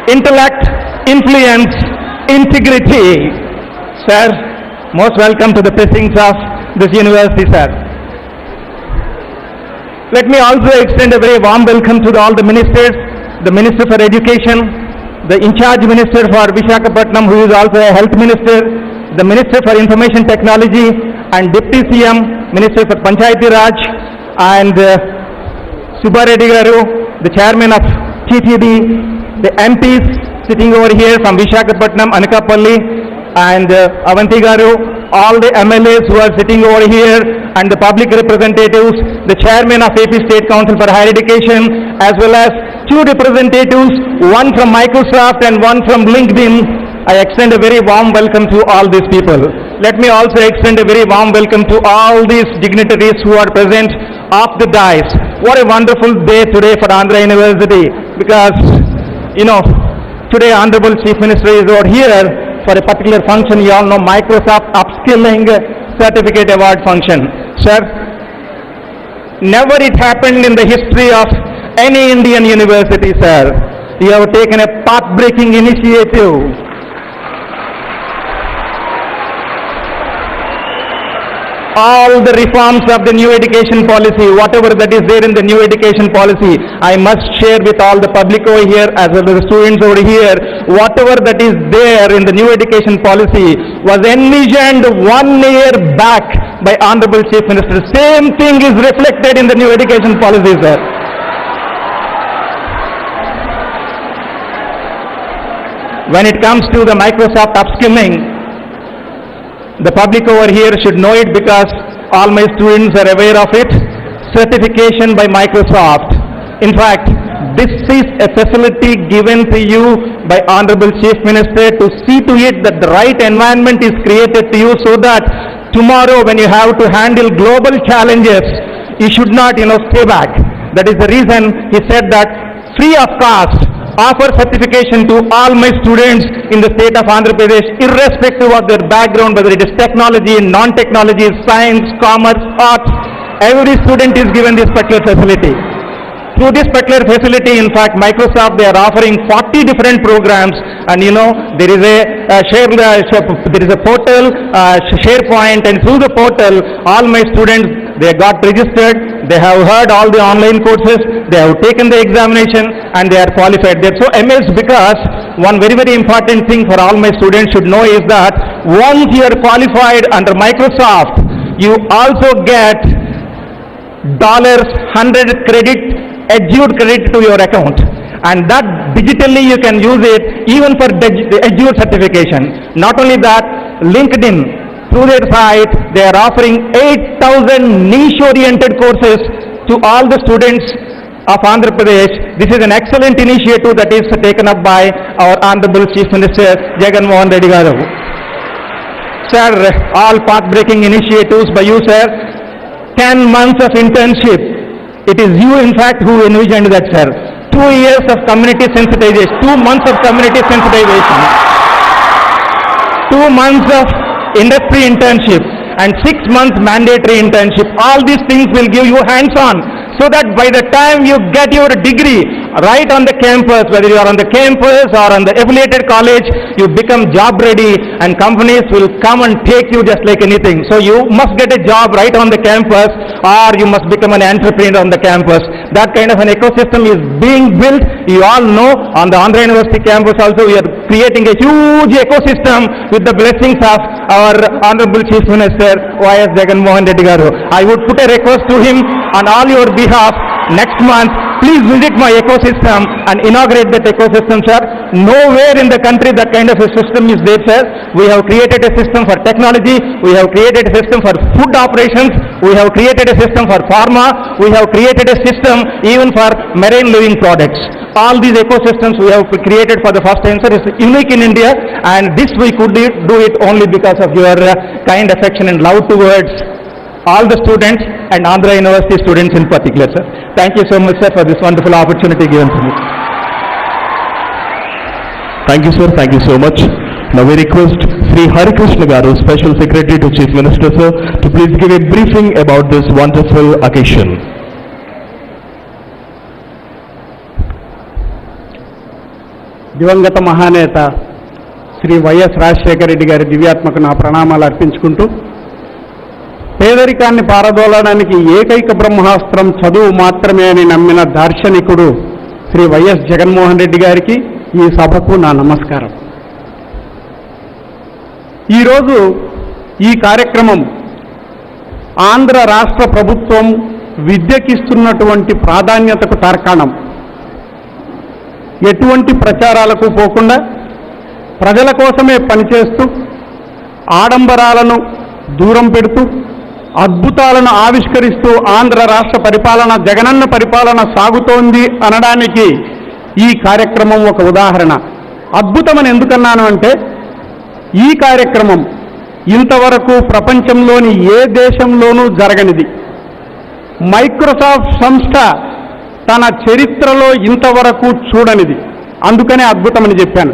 intellect, influence, integrity. Sir, most welcome to the precincts of this university, sir. Let me also extend a very warm welcome to all the ministers, the Minister for Education, the in-charge Minister for Visakha, who is also a health minister, the Minister for Information Technology, and Deputy CM, Minister for Panchayati Raj, and Subba Reddy Garu, the Chairman of TTD, the MPs sitting over here from Visakhapatnam, Anakapalli, and Avanti Garu, all the MLAs who are sitting over here, and the public representatives, the Chairman of AP State Council for Higher Education, as well as two representatives, one from Microsoft and one from LinkedIn. I extend a very warm welcome to all these people. Let me also extend a very warm welcome to all these dignitaries who are present off the dais. What a wonderful day today for Andhra University, because, today Honorable Chief Minister is over here for a particular function. You all know, Microsoft Upskilling Certificate Award function. Sir, never it happened in the history of any Indian university, sir. You have taken a path-breaking initiative. All the reforms of the new education policy, whatever that is there in the new education policy, I must share with all the public over here as well as the students over here. Whatever that is there in the new education policy was envisioned 1 year back by Honorable Chief Minister. Same thing is reflected in the new education policy, sir. When it comes to the Microsoft upskilling, the public over here should know it because all my students are aware of it. Certification by Microsoft. In fact, this is a facility given to you by Honorable Chief Minister to see to it that the right environment is created to you so that tomorrow when you have to handle global challenges, you should not, stay back. That is the reason he said that free of cost, offer certification to all my students in the state of Andhra Pradesh, irrespective of their background, whether it is technology, non-technology, science, commerce, arts. Every student is given this particular facility. Through this particular facility, in fact, Microsoft, they are offering 40 different programs, and there is a portal, SharePoint, and through the portal, all my students, they got registered, they have heard all the online courses, they have taken the examination, and they are qualified. They are so amazed because one very, very important thing for all my students should know is that once you are qualified under Microsoft, you also get $100 credit, Edute credit to your account, and that digitally you can use it even for the Edute certification. Not only that, LinkedIn, through their site, they are offering 8,000 niche-oriented courses to all the students of Andhra Pradesh. This is an excellent initiative that is taken up by our Honorable Chief Minister Jagan Reddy Garu. Sir, all path-breaking initiatives by you, sir. 10 months of internship. It is you, in fact, who envisioned that, sir. 2 years of community sensitization, 2 months of community sensitization, 2 months of industry internship, and 6 months mandatory internship. All these things will give you hands-on, so that by the time you get your degree right on the campus, whether you are on the campus or on the affiliated college, you become job ready, and companies will come and take you just like anything. So you must get a job right on the campus, or you must become an entrepreneur on the campus. That kind of an ecosystem is being built. You all know on the Andhra University campus also we are creating a huge ecosystem with the blessings of our Honorable Chief Minister YS Jagan Reddy Garu. I would put a request to him on all your behalf next month. Please visit my ecosystem and inaugurate that ecosystem, sir. Nowhere in the country that kind of a system is there, sir. We have created a system for technology. We have created a system for food operations. We have created a system for pharma. We have created a system even for marine living products. All these ecosystems we have created for the first time, sir. It's unique in India, and this we could do it only because of your kind affection and love towards all the students and Andhra University students in particular, sir. Thank you so much, sir, for this wonderful opportunity given to me. Thank you, sir. Thank you so much. Now we request Sri Hari Krishna Garu, Special Secretary to Chief Minister, sir, to please give a briefing about this wonderful occasion. దివంగత మహానేత Shri YS Rajasekhara Reddy గారి దివ్యాత్మకు నా ప్రణామాలు అర్పించుకుంటూ, పేదరికాన్ని పారదోలడానికి ఏకైక బ్రహ్మాస్త్రం చదువు మాత్రమే అని నమ్మిన దార్శనికుడు శ్రీ వైఎస్ జగన్మోహన్ రెడ్డి గారికి, ఈ సభకు నా నమస్కారం. ఈరోజు ఈ కార్యక్రమం ఆంధ్ర రాష్ట్ర ప్రభుత్వం విద్యకిస్తున్నటువంటి ప్రాధాన్యతకు తార్కాణం. ఎటువంటి ప్రచారాలకు పోకుండా ప్రజల కోసమే పనిచేస్తూ, ఆడంబరాలను దూరం పెడుతూ, అద్భుతాలను ఆవిష్కరిస్తూ ఆంధ్ర రాష్ట్ర పరిపాలన, జగనన్న పరిపాలన సాగుతోంది అనడానికి ఈ కార్యక్రమం ఒక ఉదాహరణ. అద్భుతమని ఎందుకన్నాను అంటే, ఈ కార్యక్రమం ఇంతవరకు ప్రపంచంలోని ఏ దేశంలోనూ జరగనిది. మైక్రోసాఫ్ట్ సంస్థ తన చరిత్రలో ఇంతవరకు చూడనిది. అందుకనే అద్భుతమని చెప్పాను.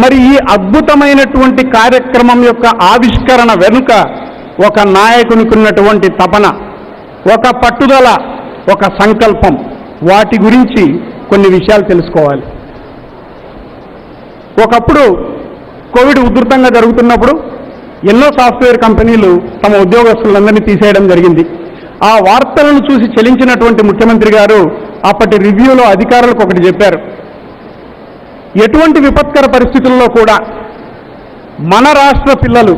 మరి ఈ అద్భుతమైనటువంటి కార్యక్రమం యొక్క ఆవిష్కరణ వెనుక ఒక నాయకునికి ఉన్నటువంటి తపన, ఒక పట్టుదల, ఒక సంకల్పం, వాటి గురించి కొన్ని విషయాలు తెలుసుకోవాలి. ఒకప్పుడు కోవిడ్ ఉధృతంగా జరుగుతున్నప్పుడు ఎన్నో సాఫ్ట్వేర్ కంపెనీలు తమ ఉద్యోగస్తులందరినీ తీసేయడం జరిగింది. ఆ వార్తలను చూసి చలించినటువంటి ముఖ్యమంత్రి గారు అప్పటి రివ్యూలో అధికారులకు ఒకటి చెప్పారు. ఎటువంటి విపత్కర పరిస్థితుల్లో కూడా మన రాష్ట్ర పిల్లలు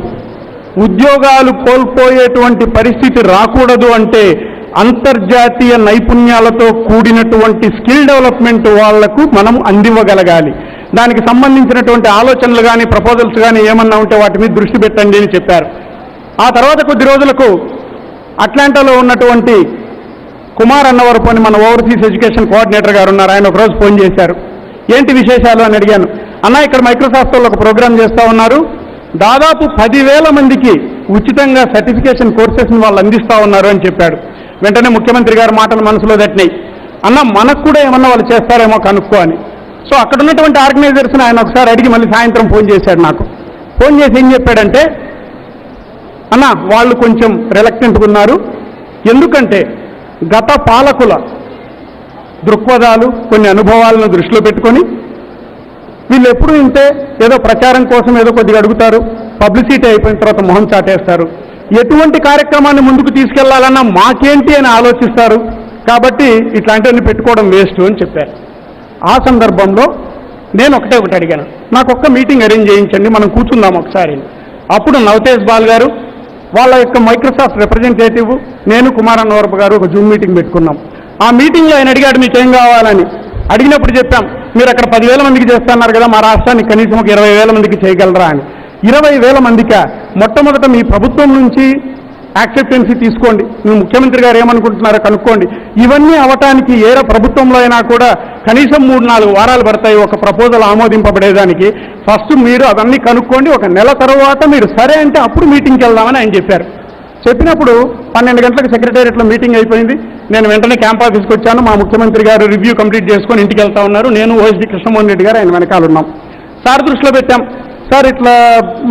ఉద్యోగాలు కోల్పోయేటువంటి పరిస్థితి రాకూడదు అంటే అంతర్జాతీయ నైపుణ్యాలతో కూడినటువంటి స్కిల్ డెవలప్మెంట్ వాళ్లకు మనం అందివ్వగలగాలి. దానికి సంబంధించినటువంటి ఆలోచనలు కానీ, ప్రపోజల్స్ కానీ ఏమన్నా ఉంటే వాటి మీద దృష్టి పెట్టండి అని చెప్పారు. ఆ తర్వాత కొద్ది రోజులకు అట్లాంటాలో ఉన్నటువంటి కుమార్ అన్నవరపు అని మన ఓవర్సీస్ ఎడ్యుకేషన్ కోఆర్డినేటర్ గారు ఉన్నారు. ఆయన ఒకరోజు ఫోన్ చేశారు. ఏంటి విశేషాలు అని అడిగాను. అన్న, ఇక్కడ మైక్రోసాఫ్ట్ వాళ్ళు ఒక ప్రోగ్రాం చేస్తూ ఉన్నారు, దాదాపు 10,000 మందికి ఉచితంగా సర్టిఫికేషన్ కోర్సెస్ని వాళ్ళు అందిస్తూ ఉన్నారు అని చెప్పాడు. వెంటనే ముఖ్యమంత్రి గారి మాటలు మనసులో తట్టినాయి. అన్న, మనకు కూడా ఏమన్నా వాళ్ళు చేస్తారేమో కనుక్కో అని. సో అక్కడ ఉన్నటువంటి ఆర్గనైజర్స్ని ఆయన ఒకసారి అడిగి మళ్ళీ సాయంత్రం ఫోన్ చేశాడు నాకు. ఫోన్ చేసి ఏం చెప్పాడంటే, అన్న, వాళ్ళు కొంచెం రిలక్టెంట్గా ఉన్నారు. ఎందుకంటే గత పాలకుల దృక్పథాలు, కొన్ని అనుభవాలను దృష్టిలో పెట్టుకొని వీళ్ళు ఎప్పుడు ఇంతే ఏదో ప్రచారం కోసం ఏదో కొద్దిగా అడుగుతారు, పబ్లిసిటీ అయిపోయిన తర్వాత మొహం చాటేస్తారు. ఎటువంటి కార్యక్రమాన్ని ముందుకు తీసుకెళ్లాలన్నా మాకేంటి అని ఆలోచిస్తారు. కాబట్టి ఇట్లాంటివన్నీ పెట్టుకోవడం వేస్ట్ అని చెప్పారు. ఆ సందర్భంలో నేను ఒకటే అడిగాను, నాకు ఒక్క మీటింగ్ అరేంజ్ చేయించండి, మనం కూర్చుందాం ఒకసారి. అప్పుడు నవతేజ్ బాల్ గారు, వాళ్ళ యొక్క మైక్రోసాఫ్ట్ రిప్రజెంటేటివ్, నేను కుమార్ అన్నవరపు గారు ఒక జూమ్ మీటింగ్ పెట్టుకున్నాం. ఆ మీటింగ్లో ఆయన అడిగాడు మీకేం కావాలని. అడిగినప్పుడు చెప్పాం, మీరు అక్కడ 10,000 మందికి చేస్తున్నారు కదా, మా రాష్ట్రానికి కనీసం ఒక 20,000 మందికి చేయగలరా అని. 20,000 మందికి మొట్టమొదట మీ ప్రభుత్వం నుంచి యాక్సెప్టెన్సీ తీసుకోండి, మీ ముఖ్యమంత్రి గారు ఏమనుకుంటున్నారో కనుక్కోండి. ఇవన్నీ అవటానికి ఏ ప్రభుత్వంలో అయినా కూడా కనీసం 3-4 వారాలు పడతాయి ఒక ప్రపోజల్ ఆమోదింపబడేదానికి. ఫస్ట్ మీరు అవన్నీ కనుక్కోండి, ఒక నెల తర్వాత మీరు సరే అంటే అప్పుడు మీటింగ్కి వెళ్దామని ఆయన చెప్పారు. చెప్పినప్పుడు 12 గంటలకు సెక్రటేరియట్లో మీటింగ్ అయిపోయింది. నేను వెంటనే క్యాంప్ ఆఫీస్కి వచ్చాను. మా ముఖ్యమంత్రి గారు రివ్యూ కంప్లీట్ చేసుకొని ఇంటికి వెళ్తా ఉన్నారు. నేను ఓఎస్డి కృష్ణమోహన్ రెడ్డి గారు ఆయన వెనకాల ఉన్నాం. సార్ దృష్టిలో పెట్టాం, సార్ ఇట్లా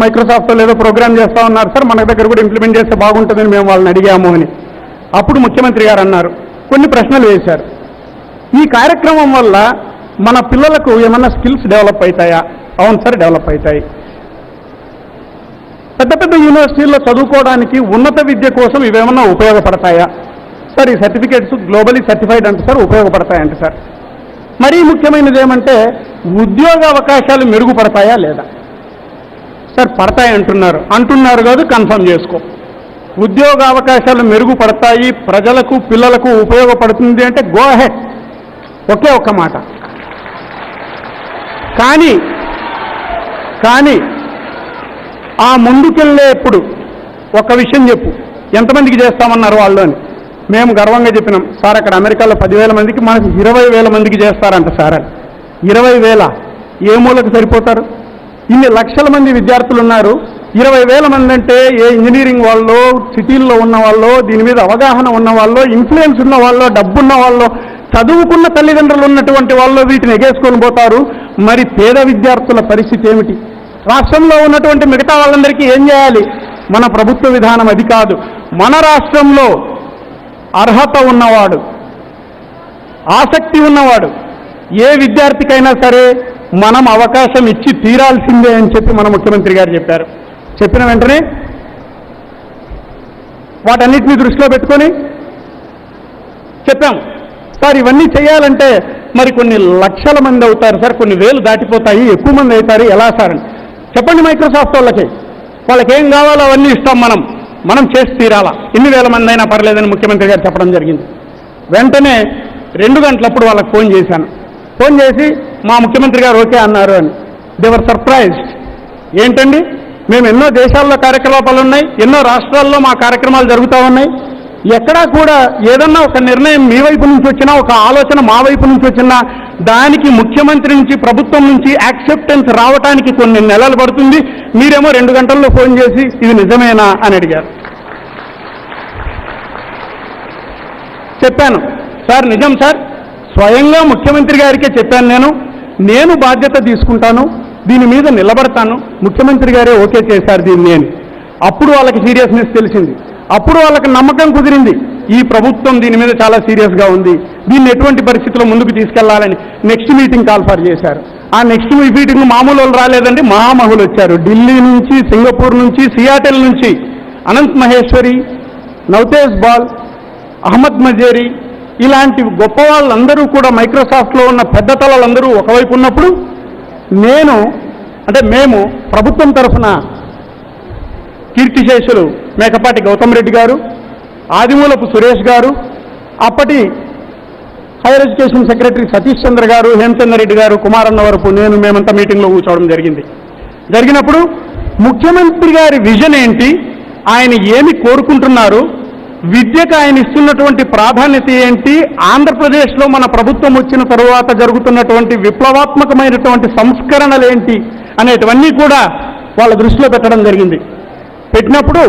మైక్రోసాఫ్ట్లో ఏదో ప్రోగ్రామ్ చేస్తూ ఉన్నారు సార్, మన దగ్గర కూడా ఇంప్లిమెంట్ చేస్తే బాగుంటుందని మేము వాళ్ళని అడిగాము అని. అప్పుడు ముఖ్యమంత్రి గారు అన్నారు, కొన్ని ప్రశ్నలు వేశారు. ఈ కార్యక్రమం వల్ల మన పిల్లలకు ఏమన్నా స్కిల్స్ డెవలప్ అవుతాయా? అవును సార్, డెవలప్ అవుతాయి. పెద్ద పెద్ద యూనివర్సిటీల్లో చదువుకోవడానికి, ఉన్నత విద్య కోసం ఇవేమన్నా ఉపయోగపడతాయా? సార్, ఈ సర్టిఫికేట్స్ గ్లోబలీ సర్టిఫైడ్ అంటే సార్ ఉపయోగపడతాయంటే సార్. మరీ ముఖ్యమైనది ఏమంటే ఉద్యోగ అవకాశాలు మెరుగుపడతాయా లేదా? సార్ పడతాయి అంటున్నారు కాదు, కన్ఫర్మ్ చేసుకో. ఉద్యోగ అవకాశాలు మెరుగుపడతాయి, ప్రజలకు పిల్లలకు ఉపయోగపడుతుంది అంటే గో అహెడ్, ఒకే ఒక్క మాట. కానీ ఆ ముందుకెళ్ళేప్పుడు ఒక విషయం చెప్పు, ఎంతమందికి చేస్తామన్నారు వాళ్ళు అని. మేము గర్వంగా చెప్పినాం, సార్ అక్కడ అమెరికాలో 10,000 మందికి, మనకు 20,000 మందికి చేస్తారంట సార్ అని. 20,000 ఏ మూలకు సరిపోతారు? ఇన్ని లక్షల మంది విద్యార్థులు ఉన్నారు. 20,000 మంది అంటే ఏ ఇంజనీరింగ్ వాళ్ళు, సిటీల్లో ఉన్న వాళ్ళు, దీని మీద అవగాహన ఉన్న వాళ్ళు, ఇన్ఫ్లుయెన్స్ ఉన్న వాళ్ళు, డబ్బున్న వాళ్ళు, చదువుకున్న తల్లిదండ్రులు ఉన్నటువంటి వాళ్ళు వీటిని ఎగేసుకొని పోతారు. మరి పేద విద్యార్థుల పరిస్థితి ఏమిటి? రాష్ట్రంలో ఉన్నటువంటి మిగతా వాళ్ళందరికీ ఏం చేయాలి? మన ప్రభుత్వ విధానం అది కాదు. మన రాష్ట్రంలో అర్హత ఉన్నవాడు, ఆసక్తి ఉన్నవాడు ఏ విద్యార్థికైనా సరే మనం అవకాశం ఇచ్చి తీరాల్సిందే అని చెప్పి మన ముఖ్యమంత్రి గారు చెప్పారు. చెప్పిన వెంటనే వాటన్నిటిని దృష్టిలో పెట్టుకొని చెప్పాం, సార్ ఇవన్నీ చేయాలంటే మరి కొన్ని లక్షల మంది అవుతారు సార్, కొన్ని వేలు దాటిపోతాయి, ఎక్కువ మంది అవుతారు, ఎలా సార్ అని చెప్పండి మైక్రోసాఫ్ట్ వాళ్ళకి ఏం కావాలో అవన్నీ ఇస్తాం, మనం చేసి తీరాలా, ఎన్ని వేల మంది అయినా పర్లేదని ముఖ్యమంత్రి గారు చెప్పడం జరిగింది. వెంటనే 2 గంటలప్పుడు వాళ్ళకి ఫోన్ చేశాను. ఫోన్ చేసి మా ముఖ్యమంత్రి గారు ఓకే అన్నారు అని. దేవర్ సర్ప్రైజ్డ్. ఏంటండి, మేము ఎన్నో దేశాల్లో కార్యకలాపాలు ఉన్నాయి, ఎన్నో రాష్ట్రాల్లో మా కార్యక్రమాలు జరుగుతూ ఉన్నాయి, ఎక్కడా కూడా ఏదన్నా ఒక నిర్ణయం మీ వైపు నుంచి వచ్చినా, ఒక ఆలోచన మా వైపు నుంచి వచ్చినా దానికి ముఖ్యమంత్రి నుంచి ప్రభుత్వం నుంచి యాక్సెప్టెన్స్ రావడానికి కొన్ని నెలలు పడుతుంది, మీరేమో 2 గంటల్లో ఫోన్ చేసి ఇది నిజమేనా అని అడిగారు. చెప్పాను, సార్ నిజం సార్, స్వయంగా ముఖ్యమంత్రి గారికే చెప్పాను, నేను బాధ్యత తీసుకుంటాను, దీని మీద నిలబడతాను, ముఖ్యమంత్రి గారే ఓకే చేశారు దీన్ని అని. అప్పుడు వాళ్ళకి సీరియస్నెస్ తెలిసింది, అప్పుడు వాళ్ళకి నమ్మకం కుదిరింది, ఈ ప్రభుత్వం దీని మీద చాలా సీరియస్గా ఉంది, దీన్ని ఎటువంటి పరిస్థితుల్లో ముందుకు తీసుకెళ్లాలని నెక్స్ట్ మీటింగ్ కాల్ఫర్ చేశారు. ఆ నెక్స్ట్ మీటింగ్ మామూలు వాళ్ళు రాలేదండి, మహామహులు వచ్చారు. ఢిల్లీ నుంచి, సింగపూర్ నుంచి, సియాటెల్ నుంచి అనంత్ మహేశ్వరి, నవతేజ్ బాల్, అహ్మద్ మజేరి ఇలాంటి గొప్ప వాళ్ళందరూ కూడా మైక్రోసాఫ్ట్లో ఉన్న పెద్ద తలలందరూ ఒకవైపు ఉన్నప్పుడు మేము ప్రభుత్వం తరఫున కీర్తిశేషులు మేకపాటి గౌతమ్ రెడ్డి గారు, ఆదిమూలపు సురేష్ గారు, అప్పటి హైయర్ ఎడ్యుకేషన్ సెక్రటరీ సతీష్ చంద్ర గారు, హేమచంద్ర రెడ్డి గారు, కుమారన్న వరపు మేమంతా మీటింగ్లో కూర్చోవడం జరిగినప్పుడు ముఖ్యమంత్రి గారి విజన్ ఏంటి, ఆయన ఏమి కోరుకుంటున్నారు, విద్యకు ఆయన ఇస్తున్నటువంటి ప్రాధాన్యత ఏంటి, ఆంధ్రప్రదేశ్లో మన ప్రభుత్వం వచ్చిన తరువాత జరుగుతున్నటువంటి విప్లవాత్మకమైనటువంటి సంస్కరణలు ఏంటి అనేటివన్నీ కూడా వాళ్ళ దృష్టిలో పెట్టడం జరిగింది. పెట్టినప్పుడు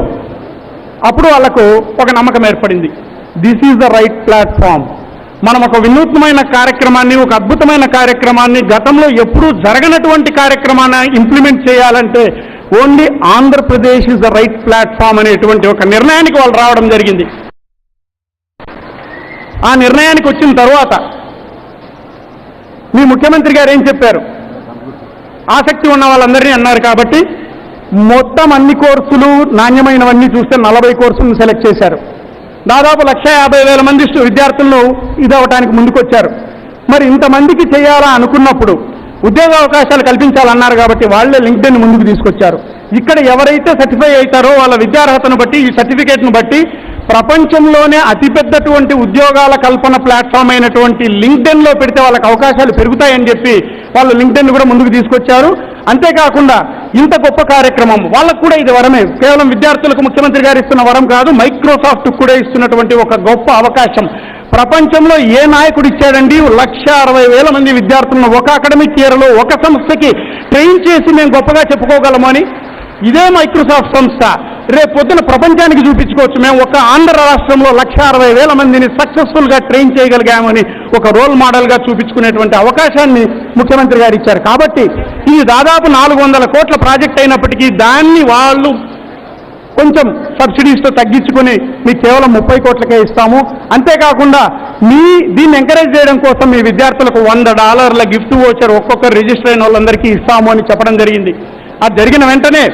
అప్పుడు వాళ్ళకు ఒక నమ్మకం ఏర్పడింది, this is the right platform. మనం ఒక వినూత్నమైన కార్యక్రమాన్ని, ఒక అద్భుతమైన కార్యక్రమాన్ని, గతంలో ఎప్పుడూ జరగనటువంటి కార్యక్రమాన్ని ఇంప్లిమెంట్ చేయాలంటే only Andhra Pradesh is the right platform అనేటువంటి ఒక నిర్ణయానికి వాళ్ళు రావడం జరిగింది. ఆ నిర్ణయానికి వచ్చిన తర్వాత మీ ముఖ్యమంత్రి గారు ఏం చెప్పారు, ఆసక్తి ఉన్న వాళ్ళందరినీ అన్నారు కాబట్టి మొత్తం అన్ని కోర్సులు నాణ్యమైనవన్నీ చూస్తే 40 కోర్సులను సెలెక్ట్ చేశారు. దాదాపు 150,000 మంది విద్యార్థులను ఇదవటానికి ముందుకొచ్చారు. మరి ఇంతమందికి చేయాలా అనుకున్నప్పుడు ఉద్యోగ అవకాశాలు కల్పించాలన్నారు కాబట్టి వాళ్లే లింక్డ్ఇన్ ముందుకు తీసుకొచ్చారు. ఇక్కడ ఎవరైతే సర్టిఫై అవుతారో వాళ్ళ విద్యార్హతను బట్టి, ఈ సర్టిఫికేట్ను బట్టి ప్రపంచంలోనే అతిపెద్దటువంటి ఉద్యోగాల కల్పన ప్లాట్ఫామ్ అయినటువంటి లింక్డ్ఇన్లో పెడితే వాళ్ళకి అవకాశాలు పెరుగుతాయని చెప్పి వాళ్ళు లింక్డ్ఇన్ కూడా ముందుకు తీసుకొచ్చారు. అంతేకాకుండా ఇంత గొప్ప కార్యక్రమం వాళ్ళకు కూడా ఇది వరమే, కేవలం విద్యార్థులకు ముఖ్యమంత్రి గారు ఇస్తున్న వరం కాదు, మైక్రోసాఫ్ట్ కూడా ఇస్తున్నటువంటి ఒక గొప్ప అవకాశం. ప్రపంచంలో ఏ నాయకుడు ఇచ్చాడండి 160,000 మంది విద్యార్థులను ఒక అకాడమిక్ ఇయర్లో ఒక సంస్థకి ట్రైన్ చేసి మేము గొప్పగా చెప్పుకోగలము అని? ఇదే మైక్రోసాఫ్ట్ సంస్థ రేపు పొద్దున ప్రపంచానికి చూపించుకోవచ్చు, మేము ఒక ఆంధ్ర రాష్ట్రంలో 160,000 మందిని సక్సెస్ఫుల్గా ట్రైన్ చేయగలిగామని ఒక రోల్ మోడల్గా చూపించుకునేటువంటి అవకాశాన్ని ముఖ్యమంత్రి గారు ఇచ్చారు. కాబట్టి ఇది దాదాపు 400 కోట్ల ప్రాజెక్ట్ అయినప్పటికీ దాన్ని వాళ్ళు కొంచెం సబ్సిడీస్తో తగ్గించుకొని మీకు కేవలం 30 కోట్లకే ఇస్తాము. అంతేకాకుండా దీన్ని ఎంకరేజ్ చేయడం కోసం మీ విద్యార్థులకు $100 గిఫ్ట్ వోచర్ ఒక్కొక్కరు రిజిస్టర్ అయిన వాళ్ళందరికీ ఇస్తాము అని చెప్పడం జరిగింది. అది జరిగిన వెంటనే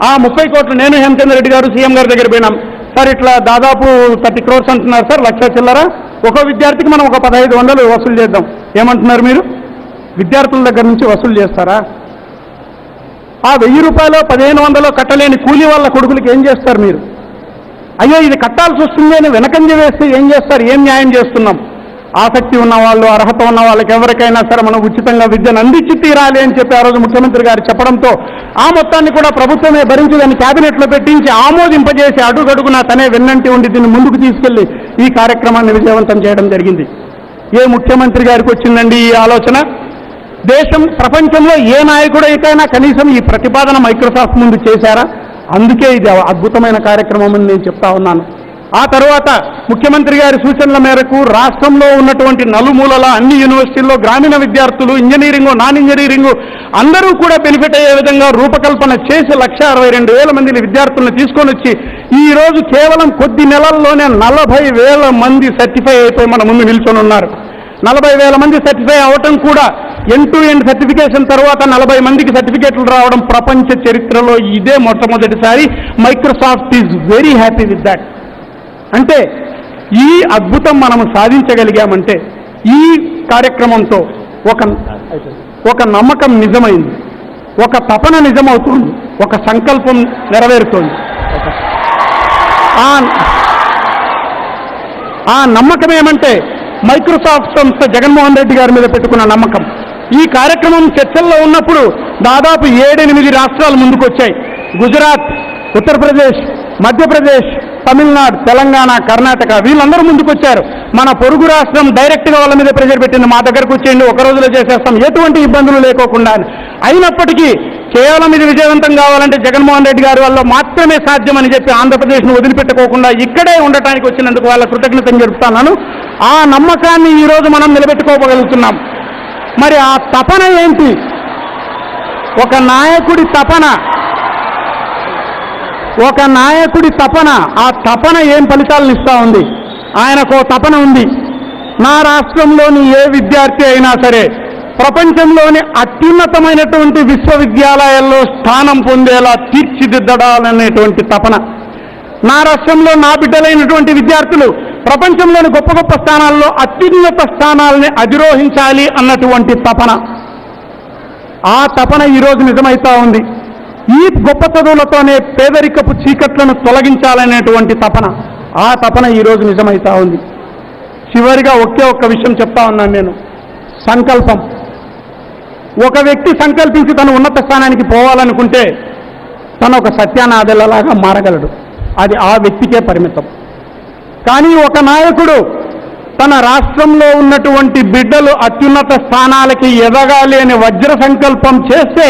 ఆ 30 కోట్లు నేను హేమచంద్ర రెడ్డి గారు సీఎం గారి దగ్గర పోయినాం. సార్ ఇట్లా దాదాపు 30 crores అంటున్నారు సార్, 1,00,000 చిల్లర, ఒక విద్యార్థికి మనం ఒక 1,500 వసూలు చేద్దాం, ఏమంటున్నారు మీరు? విద్యార్థుల దగ్గర నుంచి వసూలు చేస్తారా? ఆ 1,000 రూపాయలు 1,500 కట్టలేని కూలీ వాళ్ళ కొడుకులకి ఏం చేస్తారు మీరు? అయ్యో ఇది కట్టాల్సి వస్తుంది అని వెనకంజ వేస్తే ఏం చేస్తారు? ఏం న్యాయం చేస్తున్నాం? ఆసక్తి ఉన్న వాళ్ళు, అర్హత ఉన్న వాళ్ళకి ఎవరికైనా సరే మనం ఉచితంగా విద్యను అందించి తీరాలి అని చెప్పి ఆ రోజు ముఖ్యమంత్రి గారు చెప్పడంతో ఆ మొత్తాన్ని కూడా ప్రభుత్వమే భరించి దాన్ని క్యాబినెట్లో పెట్టించి ఆమోదింపజేసి అడుగడుగునా తనే వెన్నంటి ఉండి దీన్ని ముందుకు తీసుకెళ్లి ఈ కార్యక్రమాన్ని విజయవంతం చేయడం జరిగింది. ఏ ముఖ్యమంత్రి గారికి వచ్చిందండి ఈ ఆలోచన? ప్రపంచంలో ఏ నాయకుడైనా కనీసం ఈ ప్రతిపాదన మైక్రోసాఫ్ట్ ముందు చేశారా? అందుకే ఇది అద్భుతమైన కార్యక్రమం అని నేను చెప్తా ఉన్నాను. ఆ తర్వాత ముఖ్యమంత్రి గారి సూచనల మేరకు రాష్ట్రంలో ఉన్నటువంటి నలుమూలల అన్ని యూనివర్సిటీల్లో గ్రామీణ విద్యార్థులు, ఇంజనీరింగు, నాన్ ఇంజనీరింగు అందరూ కూడా బెనిఫిట్ అయ్యే విధంగా రూపకల్పన చేసి 162,000 మంది విద్యార్థులను తీసుకొని వచ్చి ఈ రోజు కేవలం కొద్ది నెలల్లోనే 40,000 మంది సర్టిఫై అయిపోయి మన ముందు నిల్చొని ఉన్నారు. 40,000 మంది సర్టిఫై అవటం కూడా ఎండ్ సర్టిఫికేషన్ తర్వాత 40 మందికి సర్టిఫికేట్లు రావడం ప్రపంచ చరిత్రలో ఇదే మొట్టమొదటిసారి. Microsoft is very happy with that. అంటే ఈ అద్భుతం మనము సాధించగలిగామంటే ఈ కార్యక్రమంతో ఒక నమ్మకం నిజమైంది, ఒక తపన నిజమవుతుంది, ఒక సంకల్పం నెరవేరుతోంది. ఆ నమ్మకం ఏమంటే మైక్రోసాఫ్ట్ సంస్థ జగన్మోహన్ రెడ్డి గారి మీద పెట్టుకున్న నమ్మకం. ఈ కార్యక్రమం చర్చల్లో ఉన్నప్పుడు దాదాపు 7-8 రాష్ట్రాలు ముందుకొచ్చాయి. గుజరాత్, ఉత్తరప్రదేశ్, మధ్యప్రదేశ్, తమిళనాడు, తెలంగాణ, కర్ణాటక వీళ్ళందరూ ముందుకొచ్చారు. మన పొరుగు రాష్ట్రం డైరెక్ట్గా వాళ్ళ మీద ప్రెజర్ పెట్టింది, మా దగ్గరకు వచ్చేయండి, ఒక రోజులో చేసేస్తాం, ఎటువంటి ఇబ్బందులు లేకోకుండా. అయినప్పటికీ కేవలం ఇది విజయవంతం కావాలంటే జగన్మోహన్ రెడ్డి గారి వల్ల మాత్రమే సాధ్యమని చెప్పి ఆంధ్రప్రదేశ్ను వదిలిపెట్టుకోకుండా ఇక్కడే ఉండటానికి వచ్చినందుకు వాళ్ళ కృతజ్ఞతను జరుపుతున్నాను. ఆ నమ్మకాన్ని ఈరోజు మనం నిలబెట్టుకోగలుగుతున్నాం. మరి ఆ తపన ఏంటి? ఒక నాయకుడి తపన, ఆ తపన ఏం ఫలితాలను ఇస్తూ ఉంది? ఆయనకు తపన ఉంది, నా రాష్ట్రంలోని ఏ విద్యార్థి అయినా సరే ప్రపంచంలోని అత్యున్నతమైనటువంటి విశ్వవిద్యాలయాల్లో స్థానం పొందేలా తీర్చిదిద్దడాలనేటువంటి తపన. నా రాష్ట్రంలో నా బిడ్డలైనటువంటి విద్యార్థులు ప్రపంచంలోని గొప్ప గొప్ప స్థానాల్లో అత్యున్నత స్థానాలని అధిరోహించాలి అన్నటువంటి తపన. ఆ తపన ఈరోజు నిజమవుతా ఉంది. ఈ గొప్ప చదువులతోనే పేదరికపు చీకట్లను తొలగించాలనేటువంటి తపన, ఆ తపన ఈరోజు నిజమవుతా ఉంది. చివరిగా ఒక్క విషయం చెప్తా ఉన్నాను నేను, సంకల్పం. ఒక వ్యక్తి సంకల్పించి తను ఉన్నత స్థానానికి పోవాలనుకుంటే తను ఒక సత్యానాథలాగా మారగలడు, అది ఆ వ్యక్తికే పరిమితం. కానీ ఒక నాయకుడు తన రాష్ట్రంలో ఉన్నటువంటి బిడ్డలు అత్యున్నత స్థానాలకి ఎదగాలి అనే వజ్ర సంకల్పం చేస్తే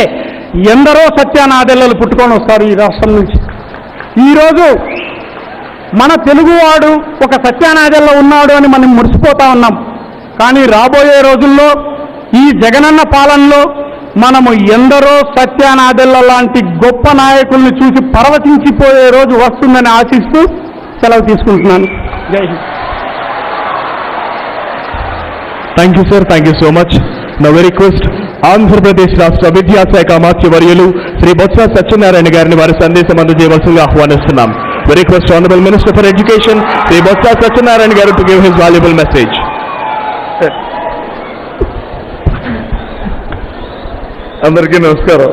ఎందరో సత్యానాథెల్లలు పుట్టుకొని వస్తారు ఈ రాష్ట్రం నుంచి. ఈరోజు మన తెలుగువాడు ఒక సత్యానాథెల్ల ఉన్నాడు అని మనం మురిసిపోతా ఉన్నాం. కానీ రాబోయే రోజుల్లో ఈ జగనన్న పాలనలో మనము ఎందరో సత్యానాథెల్ల లాంటి గొప్ప నాయకుల్ని చూసి పరవశించిపోయే రోజు వస్తుందని ఆశిస్తూ సెలవు తీసుకుంటున్నాను. Jai Hind. Thank you sir, thank you so much. Now we request Andhra Pradesh రాష్ట్ర విద్యాశాఖ మంత్రివర్యులు శ్రీ బొత్స సత్యనారాయణ గారిని వారి సందేశం అందజేయవలసిందిగా ఆహ్వానిస్తున్నాం. We request honourable minister for education Shri Botsa Satyanarayana garu to give his valuable message. అందరికీ నమస్కారం.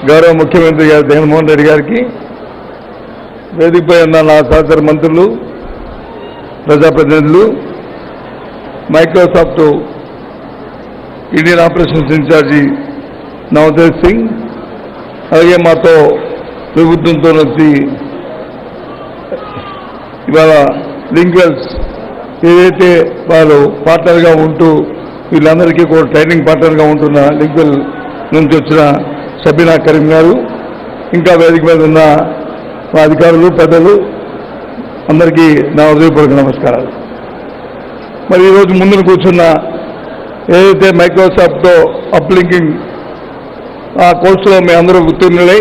గౌరవ ముఖ్యమంత్రి గారు జగన్మోహన్ రెడ్డి గారికి, వేదికపై ఉన్న నా సహచర మంత్రులు, ప్రజాప్రతినిధులు, Microsoft Indian operations in charge Navtej Singh, అలాగే మాతో ప్రభుత్వంతో వచ్చి ఇవాళ లింక్వెల్స్ ఏదైతే వాళ్ళు పార్ట్నర్గా ఉంటూ వీళ్ళందరికీ కూడా ట్రైనింగ్ పార్ట్నర్గా ఉంటున్న లింక్వెల్ నుంచి వచ్చిన షబీనా కరీం గారు, ఇంకా వేదిక మీద ఉన్న మా అధికారులు, పెద్దలు అందరికీ నా హృదయపూర్వక నమస్కారాలు. మరి ఈరోజు ముందున కూర్చున్న ఏదైతే మైక్రోసాఫ్ట్తో అప్లింకింగ్ ఆ కోర్సులో మీ అందరూ ఉత్తీర్ణులై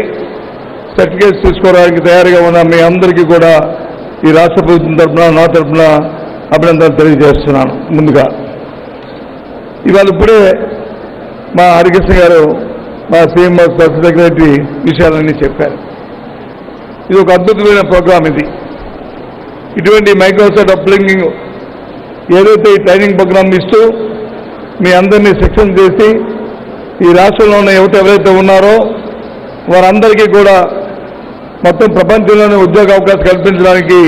సర్టిఫికేట్స్ తీసుకోవడానికి తయారుగా ఉన్న మీ అందరికీ కూడా ఈ రాష్ట్ర ప్రభుత్వం తరఫున, నా తరఫున అభినందనలు తెలియజేస్తున్నాను. ముందుగా ఇవాళ ఇప్పుడే మా హరికృష్ణ గారు, మా సీఎం స్పెషల్ సెక్రటరీ విషయాలన్నీ చెప్పారు. ఇది ఒక అద్భుతమైన ప్రోగ్రాం. ఇటువంటి మైక్రోసాఫ్ట్ అప్లింకింగ్ ఏదైతే ఈ ట్రైనింగ్ ప్రోగ్రామ్ ఇస్తూ మీ అందరినీ శిక్షణ చేసి ఈ రాష్ట్రంలో ఉన్న యువత ఎవరైతే ఉన్నారో వారందరికీ కూడా మొత్తం ప్రపంచంలోనే ఉద్యోగ అవకాశం కల్పించడానికి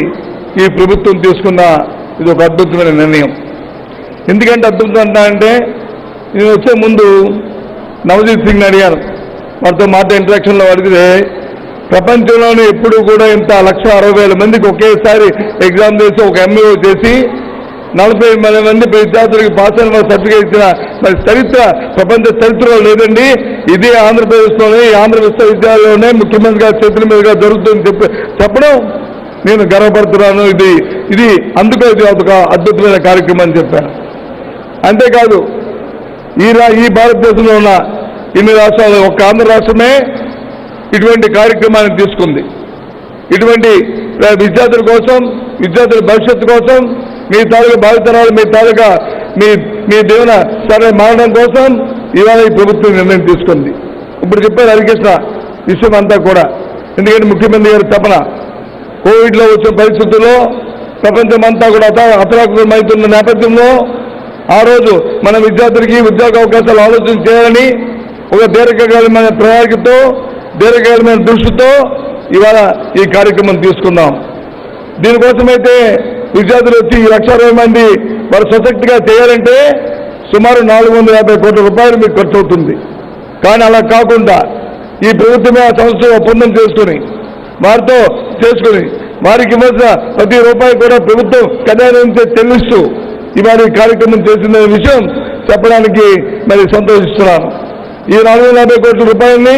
ఈ ప్రభుత్వం తీసుకున్న ఇది ఒక అద్భుతమైన నిర్ణయం. ఎందుకంటే అద్భుతం అంటే నేను వచ్చే ముందు నవదీప్ సింగ్ అడిగాను, వారితో మాట ఇంటరాక్షన్లో అడిగితే ప్రపంచంలోనే ఎప్పుడూ కూడా ఇంత 1,60,000 మందికి ఒకేసారి ఎగ్జామ్ చేసి ఒక ఎంఏఓ చేసి 40 మంది విద్యార్థులకి పాస్ అయిన సర్టిఫికేట్ ఇచ్చిన మరి చరిత్ర ప్రపంచ చరిత్రలో లేదండి. ఇది ఆంధ్రప్రదేశ్లోనే, ఈ ఆంధ్ర విశ్వవిద్యాలయంలోనే ముఖ్యమంత్రి గారి చేతుల మీదుగా జరుగుతుందని చెప్పడం నేను గర్వపడుతున్నాను. ఇది అందుకే ఇది ఒక అద్భుతమైన కార్యక్రమం అని చెప్పాను. అంతేకాదు ఈ భారతదేశంలో ఉన్న ఇన్ని రాష్ట్రాలు ఒక్క ఆంధ్ర రాష్ట్రమే ఇటువంటి కార్యక్రమాన్ని తీసుకుంది. ఇటువంటి విద్యార్థుల కోసం, విద్యార్థుల భవిష్యత్తు కోసం మీ తాలూకా భావితరాలు, మీ తాలూకా మీ దేవున సరే మారడం కోసం ఇవాళ ఈ ప్రభుత్వం నిర్ణయం తీసుకుంది. ఇప్పుడు చెప్పారు హరికృష్ణ విషయం అంతా కూడా. ఎందుకంటే ముఖ్యమంత్రి గారి తపన కోవిడ్లో వచ్చిన పరిస్థితుల్లో ప్రపంచమంతా కూడా అతలాకుతలమవుతున్న నేపథ్యంలో ఆ రోజు మన విద్యార్థులకి ఉద్యోగ అవకాశాలు ఆలోచన చేయాలని ఒక దీర్ఘకాలమైన ప్రణాళికతో, దీర్ఘకాలమైన దృష్టితో ఇవాళ ఈ కార్యక్రమం తీసుకున్నాం. దీనికోసమైతే విద్యార్థులు వచ్చి 1,60,000 మంది వారు సశక్తిగా చేయాలంటే సుమారు 450 కోట్ల రూపాయలు మీకు ఖర్చు అవుతుంది. కానీ అలా కాకుండా ఈ ప్రభుత్వమే ఆ సంస్థ ఒప్పందం చేసుకుని వారితో వారికి ఇవ్వాల్సిన ప్రతి రూపాయి కూడా ప్రభుత్వం ఖజానా చెల్లిస్తూ ఇవాళ ఈ కార్యక్రమం చేసిన విషయం చెప్పడానికి మరి సంతోషిస్తున్నాను. ఈ 450 కోట్ల రూపాయలని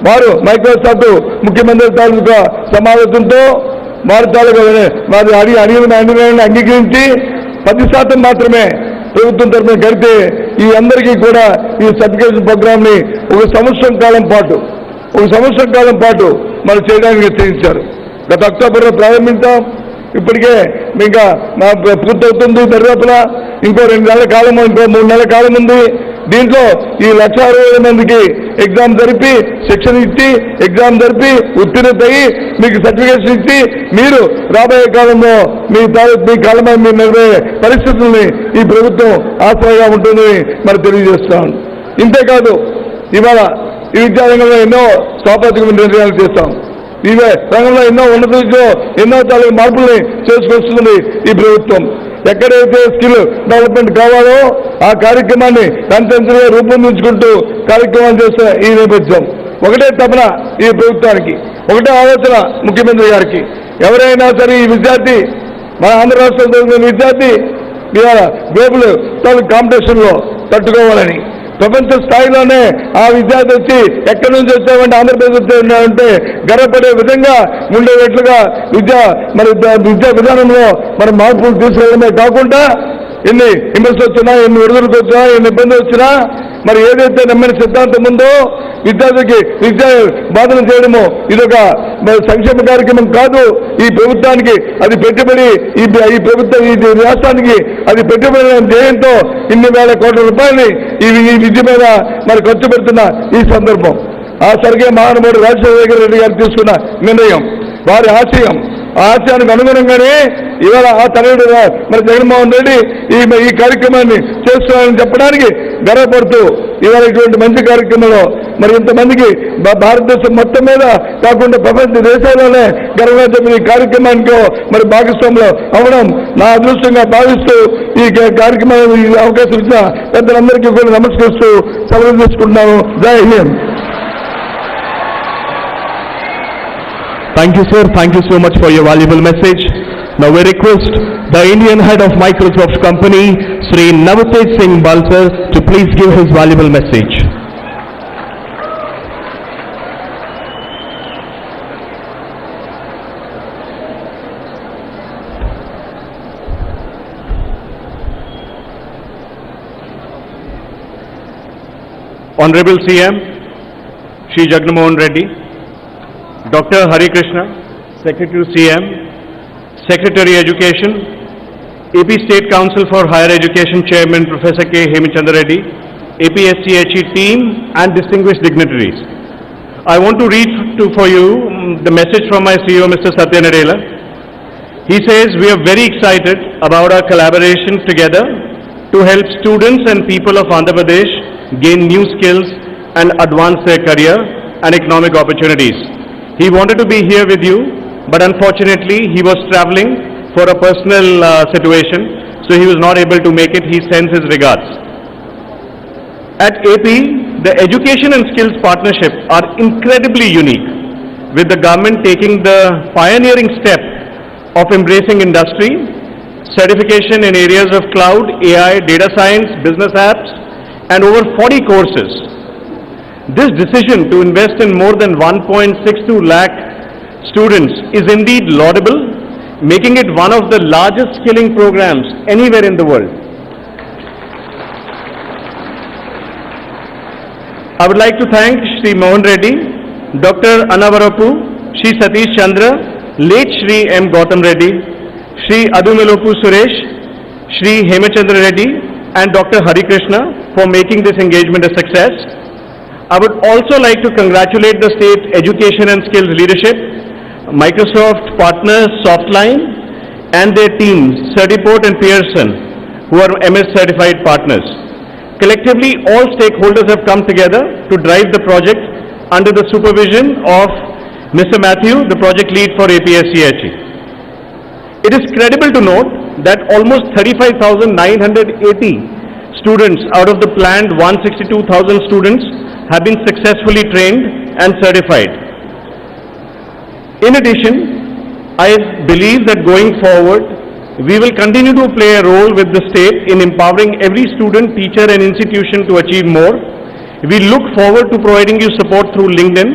వారు మైక్రోసాఫ్ట్ ముఖ్యమంత్రి తాలూకా సమావేశంతో వారి తాలూకా వారి అడిగిన అంగీకరించి 10% మాత్రమే ప్రభుత్వం తరఫున కడితే ఈ అందరికీ కూడా ఈ సర్టిఫికేషన్ ప్రోగ్రామ్ ని ఒక సంవత్సరం కాలం పాటు మరి చేయడానికి నిశ్చయించారు. గత అక్టోబర్లో ప్రారంభించాం. ఇప్పటికే ఇంకా పూర్తవుతుంది. దర్యాప్తుల ఇంకో 2 నెలల కాలం, ఇంకో 3 నెలల కాలం ఉంది. దీంట్లో ఈ 1,60,000 మందికి ఎగ్జామ్ జరిపి, శిక్షణ ఇచ్చి, ఎగ్జామ్ జరిపి ఉత్తీర్ణత అయ్యి మీకు సర్టిఫికేషన్ ఇచ్చి మీరు రాబోయే కాలంలో మీ కాలంలో మీరు నిలబడే పరిస్థితుల్ని ఈ ప్రభుత్వం ఆశ్రయంగా ఉంటుందని మరి తెలియజేస్తాను. ఇంతేకాదు ఇవాళ ఈ విద్యారంగంలో ఎన్నో సాంప్రదాయక నిర్ణయాలు చేస్తాం. ఈ రంగంలో ఎన్నో ఉన్నత ఎన్నో తాలూకు మార్పుల్ని చేసుకొస్తుంది ఈ ప్రభుత్వం. ఎక్కడైతే స్కిల్ డెవలప్మెంట్ కావాలో ఆ కార్యక్రమాన్ని కంటెంట్గా రూపొందించుకుంటూ కార్యక్రమాలు చేస్తున్న ఈ నేపథ్యం. ఒకటే తపన ఈ ప్రభుత్వానికి, ఒకటే ఆలోచన ముఖ్యమంత్రి గారికి. ఎవరైనా సరే ఈ విద్యార్థి, మన ఆంధ్ర రాష్ట్రంలో విద్యార్థి ఇవాళ గ్లోబల్ కాంపిటీషన్లో తట్టుకోవాలని, ప్రపంచ స్థాయిలోనే ఆ విద్యార్థి వచ్చి ఎక్కడి నుంచి వచ్చామంటే ఆంధ్రప్రదేశ్ వచ్చామంటే గర్వపడే విధంగా ఉండేటట్లుగా విద్యా విధానంలో మరి మార్పులు తీసుకురావడమే కాకుండా ఎన్ని విమర్శలు వచ్చినా, ఎన్ని విడుదలకు వచ్చినా, ఎన్ని ఇబ్బందులు వచ్చినా మరి ఏదైతే నమ్మిన సిద్ధాంతం ఉందో విద్యార్థికి విద్యా బాధన చేయడమో ఇదొక సంక్షేమ కార్యక్రమం కాదు. ఈ ప్రభుత్వానికి అది పెట్టుబడి, ఈ ప్రభుత్వం ఈ రాష్ట్రానికి అది పెట్టుబడి ధ్యేయంతో ఇన్ని వేల కోట్ల రూపాయలని ఈ విద్య మీద మరి ఖర్చు పెడుతున్న ఈ సందర్భం ఆ స్వర్గీయ మహానుభావుడు రాజశేఖర రెడ్డి గారు తీసుకున్న నిర్ణయం, వారి ఆశయం, ఆ ఆశయానికి అనుగుణంగానే ఇవాళ ఆ తనయుడు మరి జగన్మోహన్ రెడ్డి ఈ కార్యక్రమాన్ని చేస్తున్నారని చెప్పడానికి గర్వపడుతూ ఇవాళ ఇటువంటి మంచి కార్యక్రమంలో మరి ఇంతమందికి భారతదేశం మొత్తం మీద కాకుండా ప్రపంచ దేశాల్లోనే గర్వంగా చెప్పిన ఈ కార్యక్రమానికి మరి భాగస్వాములు అవ్వడం నా అదృష్టంగా భావిస్తూ ఈ కార్యక్రమాన్ని అవకాశం ఇచ్చిన పెద్దలందరికీ కూడా నమస్కరిస్తూ సెలవు తీసుకుంటున్నాను. Jai Hind. Thank you, sir. Thank you so much for your valuable message. Now we request the Indian head of Microsoft company, Sri Navtej Singh Balsar, to please give his valuable message. Honorable CM, Shri Jagan Reddy, Dr. Hari Krishna, Secretary CM, Secretary Education, AP State Council for Higher Education Chairman Professor K. Hemchandra Reddy, APSCHE team and distinguished dignitaries. I want to read for you the message from my CEO Mr. Satya Nadella. He says, we are very excited about our collaboration together to help students and people of Andhra Pradesh gain new skills and advance their career and economic opportunities. He wanted to be here with you, but unfortunately he was traveling for a personal situation, so he was not able to make it. He sends his regards. At AP, the education and skills partnership are incredibly unique, with the government taking the pioneering step of embracing industry, certification in areas of cloud, AI, data science, business apps, and over 40 courses. This decision to invest in more than 1.62 lakh students is indeed laudable, making it one of the largest skilling programs anywhere in the world. I would like to thank Shri Mohan Reddy, Dr. Anavarapu, Shri Satish Chandra, late Shri M. Gautam Reddy, Shri Adumelopu Suresh, Shri Hemachandra Reddy and Dr. Hari Krishna for making this engagement a success. I would also like to congratulate the State Education and Skills Leadership, Microsoft partners Softline and their teams, Certiport and Pearson, who are MS certified partners. Collectively, all stakeholders have come together to drive the project under the supervision of Mr. Matthew, the project lead for APSCHE. It is credible to note that almost 35,980 students out of the planned 162,000 students have been successfully trained and certified. In addition, I believe that going forward, we will continue to play a role with the state in empowering every student, teacher and institution to achieve more. We look forward to providing you support through LinkedIn,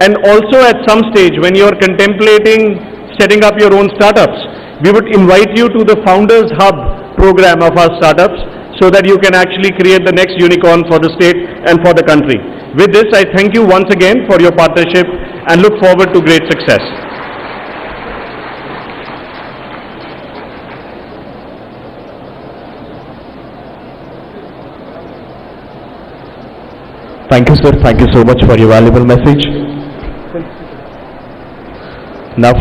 and also at some stage when you are contemplating setting up your own startups, we would invite you to the Founders Hub program of our startups so that you can actually create the next unicorn for the state and for the country. With this, I thank you once again for your partnership and look forward to great success. Thank you, sir. Thank you so much for your valuable message. Now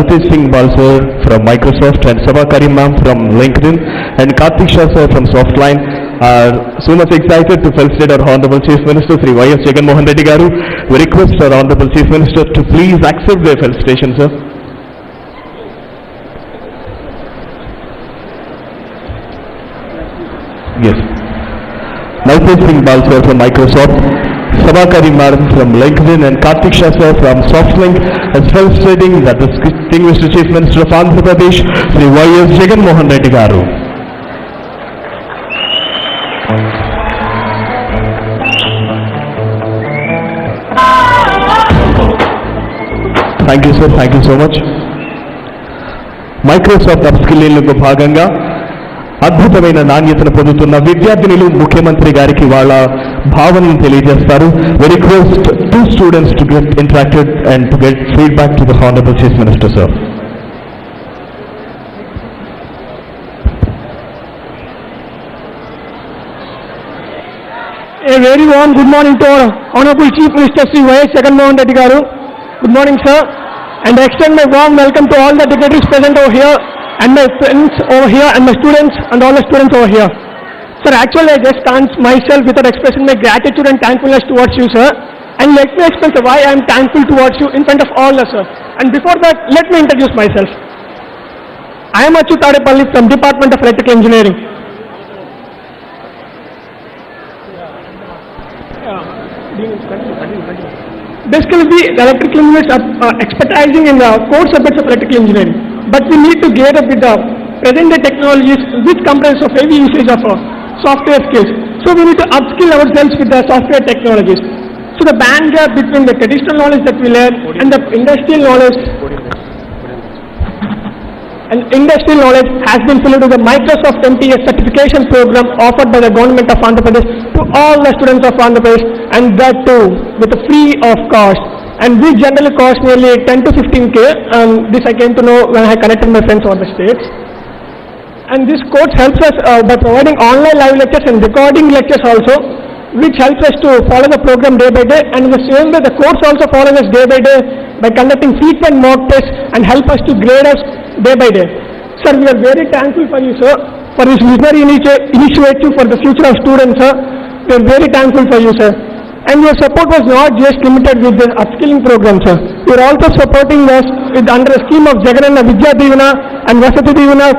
Singh Bal sir from Microsoft and Sabha Karim ma'am from LinkedIn and Karthik Shah sir from Softline are so much excited to felicitate our Honorable Chief Minister Sri Jagan Garu. We request our Honorable Chief Minister to please accept their felicitation, sir. Yes. Now Singh Bal sir from Microsoft, Sabha Karim madam from LinkedIn and Karthik Shah sir from Softlink as felicitating that the distinguished Chief Minister of Andhra Pradesh, Sri Jagan Garu. Thank you, sir. Thank you so much. Microsoft upskilling లో భాగంగా అద్భుతమైన నాణ్యతను పొందుతున్న విద్యార్థినులు ముఖ్యమంత్రి గారికి వాళ్ళ భావనను తెలియజేస్తారు. We request two students to get interacted and to get feedback to the Honorable Chief Minister, sir. A very warm good morning to our Honorable Chief Minister Sri Jagan Garu. Good morning, sir, and I extend my warm welcome to all the dignitaries present over here and my friends over here and my students and all the students over here. Sir, actually I just can't myself without expressing my gratitude and thankfulness towards you, sir. And let me express why I am thankful towards you in front of all of us, sir. And before that, let me introduce myself. I am Achyut Adepalli from Department of Electrical Engineering. Basically, the electrical engineers are expertising in the core subjects of electrical engineering. But we need to gear up with the present-day technologies which comprise of heavy usage of software skills. So we need to upskill ourselves with the software technologies. So the band gap between the traditional knowledge that we learn and the industrial knowledge has been filled with the Microsoft MTS certification program offered by the government of Andhra Pradesh to all the students of Andhra Pradesh, and that too with a free of cost. And this generally costs nearly 10 to 15K, and this I came to know when I connected my friends on the states. And this course helps us by providing online live lectures and recording lectures also, which helps us to follow the program day by day, and in the same way the course also follows us day by day by conducting frequent mock tests and help us to grade us day by day. Sir, we are very thankful for you, sir, for this visionary initiative for the future of students, sir. We are very thankful for you, sir. And your support was not just limited with the upskilling program, sir. You are also supporting us with under a scheme of Jagan Vidya Divina and Vasati Divina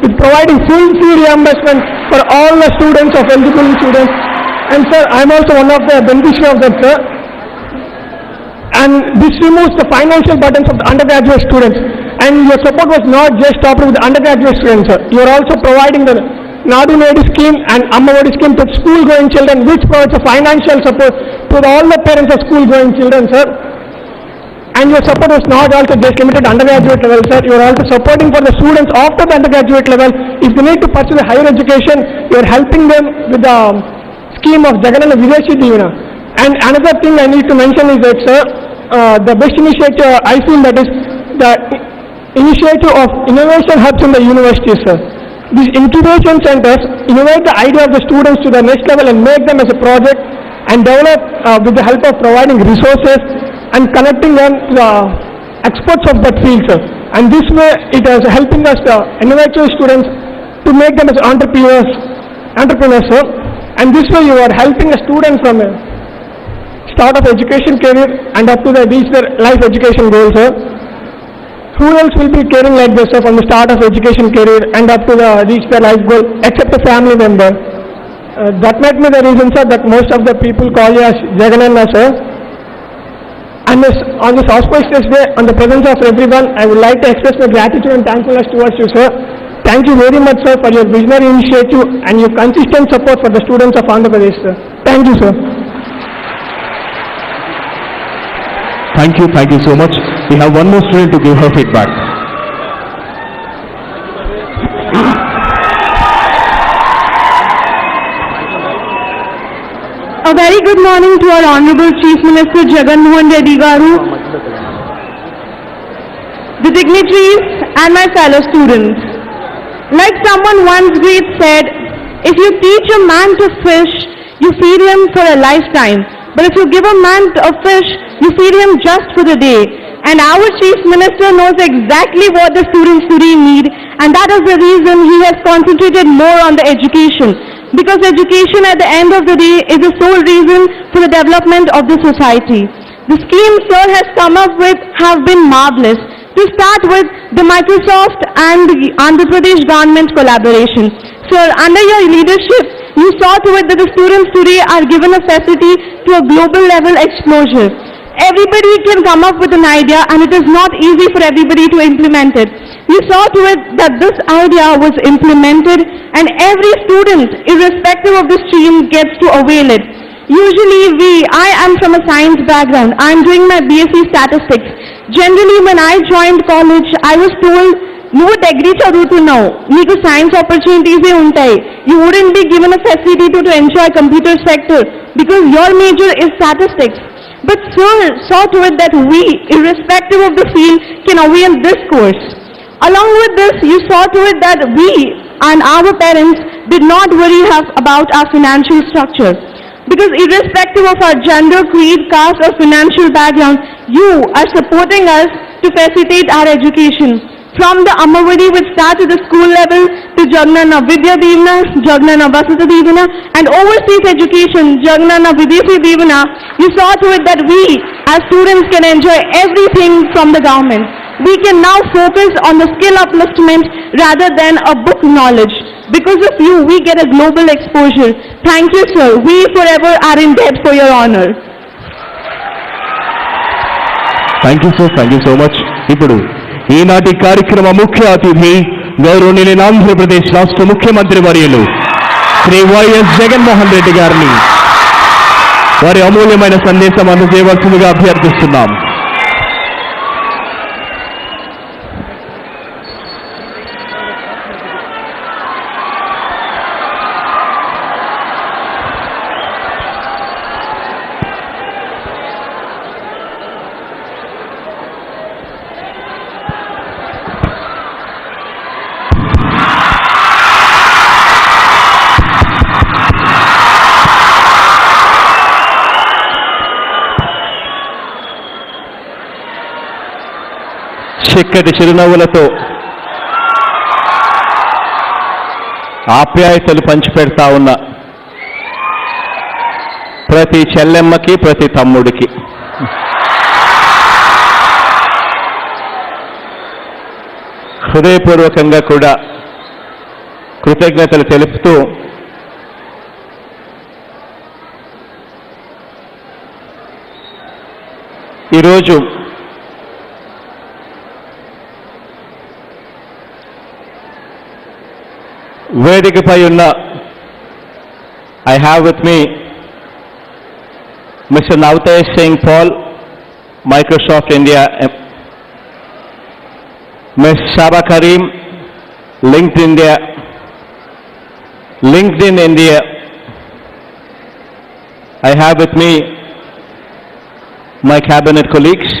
with providing full fee reimbursement for all the students of eligible students. And sir, I am also one of the beneficiaries of that, sir. And this removes the financial burdens of the undergraduate students. And your support was not just stopped with the undergraduate students, sir. You are also providing the NSRNEWS scheme and Amma Odi scheme to school-going children, which provides a financial support to all the parents of school-going children, sir. And your support was not also just limited to undergraduate level, sir. You are also supporting for the students after the undergraduate level. If they need to pursue the higher education, you are helping them with the scheme of Jagan Vidya Divina. And another thing I need to mention is that, sir, the best initiative I feel that is the initiative of innovation hubs in the universities, sir. these incubation centers innovate the idea of the students to the next level and make them as a project and develop with the help of providing resources and connecting them to the experts of that field, sir. And this way it is helping us, the innovative students, to make them as entrepreneurs, sir. And this way you are helping a student from a start of education career and up to the reach their life education goals, sir. Who else will be caring like this, sir, from the start of education career and up to the reach their life goal except a family member? That might be the reason, sir, that most of the people call you as Jagan, sir. And on this auspicious day, on the presence of everyone, I would like to express my gratitude and thankfulness towards you, sir. Thank you very much, sir, for your visionary initiative and your consistent support for the students of Andhra Pradesh, sir. Thank you, sir. Thank you so much. We have one more student to give her feedback. A very good morning to our Honorable Chief Minister Jagan Garu, the dignitaries and my fellow students. Like someone once great said, if you teach a man to fish, you feed him for a lifetime. But if you give a man a fish, you feed him just for the day. And our Chief Minister knows exactly what the students today need, and that is the reason he has concentrated more on the education. Because education at the end of the day is the sole reason for the development of the society. The schemes Sir has come up with have been marvelous. To start with, the Microsoft and the Andhra Pradesh government collaboration. Sir, under your leadership, you saw to it that the students today are given a facility to a global level exposure. Everybody can come up with an idea and it is not easy for everybody to implement it. You saw to it that this idea was implemented and every student, irrespective of the stream, gets to avail it. Usually I am from a science background. I am doing my BSc statistics. Generally when I joined college, I was told, "నువ్వు degree చదువుతున్నావు, నీకు science opportunities ఉంటాయి. You wouldn't be given a facility to enjoy computer sector because your major is statistics." But Sir saw to it that we, irrespective of the field, can avail this course. Along with this, you saw to it that we and our parents did not worry about our financial structure. Because irrespective of our gender, creed, caste or financial background, you are supporting us to facilitate our education. From the Amavadi, which starts at the school level, to Jagnana Vidya Divana, Jagnana Vasata Divana, and overseas education, Jagnana Videsi Divana, you saw to it that we, as students, can enjoy everything from the government. We can now focus on the skill upliftment rather than a book knowledge. Because of you, we get a global exposure. Thank you, sir. We forever are in debt for your honor. Thank you, sir. Thank you so much. ఇప్పుడు ఈనాటి కార్యక్రమ ముఖ్య అతిథి గౌరవనీయులైన ఆంధ్రప్రదేశ్ రాష్ట్ర ముఖ్యమంత్రి వర్యులు Shri YS Jaganmohan Reddy గారిని వారి అమూల్యమైన సందేశం అందజేయవలసిందిగా అభ్యర్థిస్తున్నాం. చిక్కటి చిరునవ్వులతో ఆప్యాయతలు పంచిపెడతా ఉన్న ప్రతి చెల్లెమ్మకి, ప్రతి తమ్ముడికి హృదయపూర్వకంగా కూడా కృతజ్ఞతలు తెలుపుతూ ఈరోజు వేదికపై ఉన్న I have with me Mr. Navtesh Singh Paul, Microsoft India, Ms. Shaba Karim, LinkedIn India. I have with me my cabinet colleagues,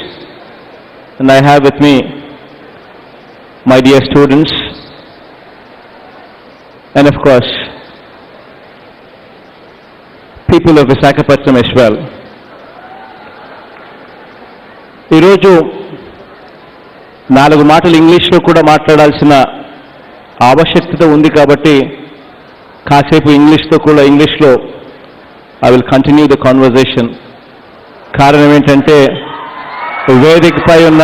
and I have with me my dear students. and of course, people of Visakhapatnam as well. ఈరోజు 4 మాటలు ఇంగ్లీష్లో కూడా మాట్లాడాల్సిన ఆవశ్యకత ఉంది కాబట్టి కాసేపు ఇంగ్లీష్లో I will continue the conversation. కారణం ఏంటంటే వేదికపై ఉన్న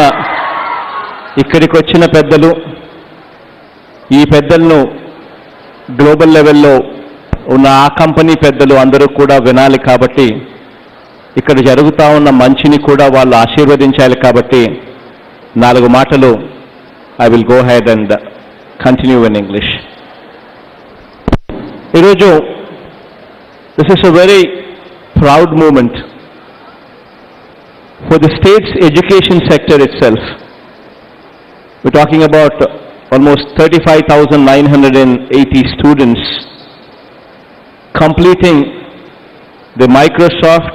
ఇక్కడికి వచ్చిన పెద్దలు, ఈ పెద్దలను గ్లోబల్ లెవెల్లో ఉన్న ఆ కంపెనీ పెద్దలు అందరూ కూడా వినాలి కాబట్టి, ఇక్కడ జరుగుతూ ఉన్న మంచిని కూడా వాళ్ళు ఆశీర్వదించాలి కాబట్టి 4 మాటలు I will go ahead and continue in English. ఈరోజు this is a very proud moment for the state's education sector itself. We're talking about almost 35,980 students completing the Microsoft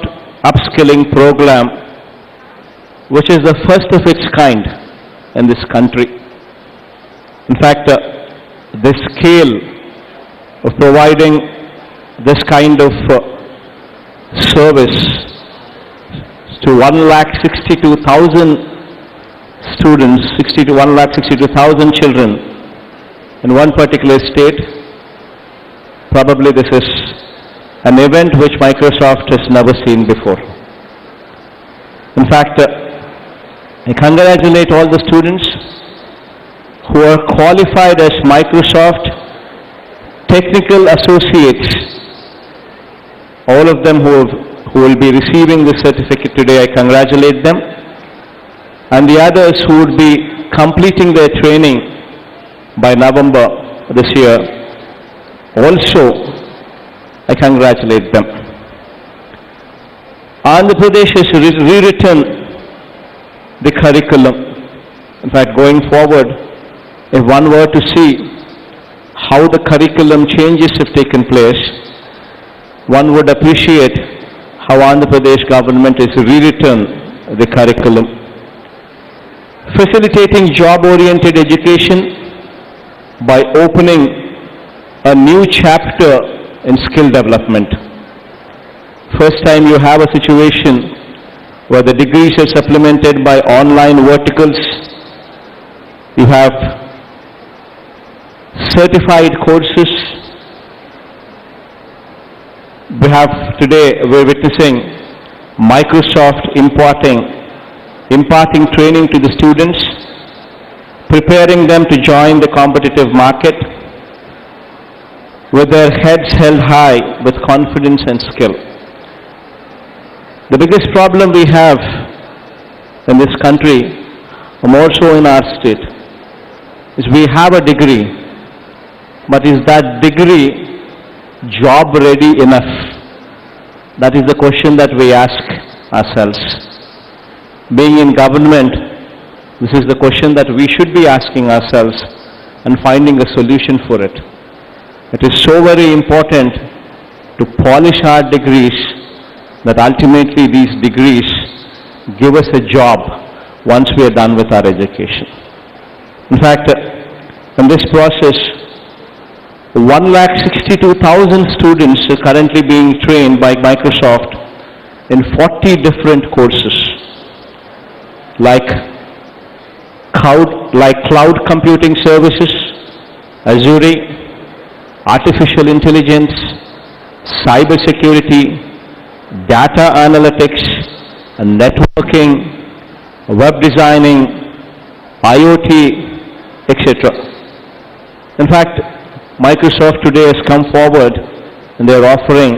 upskilling program, which is the first of its kind in this country. In fact, the scale of providing this kind of service to 1,62,000 students, 1,62,000 children in one particular state, probably this is an event which Microsoft has never seen before. In fact, I congratulate all the students who are qualified as Microsoft Technical Associates. All of them who will be receiving this certificate today, I congratulate them. And the others who would be completing their training by November this year, also I congratulate them. Andhra Pradesh has rewritten the curriculum. In fact, going forward, if one were to see how the curriculum changes have taken place, one would appreciate how Andhra Pradesh government has rewritten the curriculum, facilitating job-oriented education by opening a new chapter in skill development. First time you have a situation where the degrees are supplemented by online verticals. You have certified courses. We're witnessing Microsoft imparting training to the students, preparing them to join the competitive market with their heads held high with confidence and skill. The biggest problem we have in this country, more so in our state, is we have a degree, but is that degree job ready enough? That is the question that we ask ourselves. Being in government, this is the question that we should be asking ourselves and finding a solution for it. It is so very important to polish our degrees that ultimately these degrees give us a job once we are done with our education. In fact, in this process, 1,62,000 students are currently being trained by Microsoft in 40 different courses, like cloud computing services, Azure, artificial intelligence, cyber security, data analytics, and networking, web designing, IoT, etc. In fact, Microsoft today has come forward and they are offering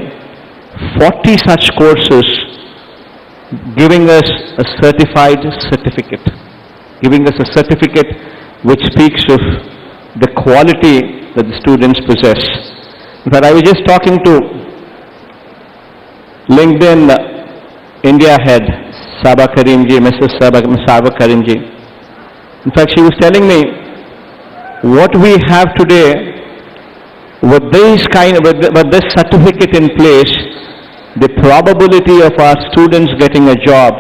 40 such courses, giving us a certificate which speaks of the quality that the students possess. In fact, I was just talking to LinkedIn India head, Saba Karimji, Mrs. Saba Karimji. In fact, she was telling me what we have today with this certificate in place, the probability of our students getting a job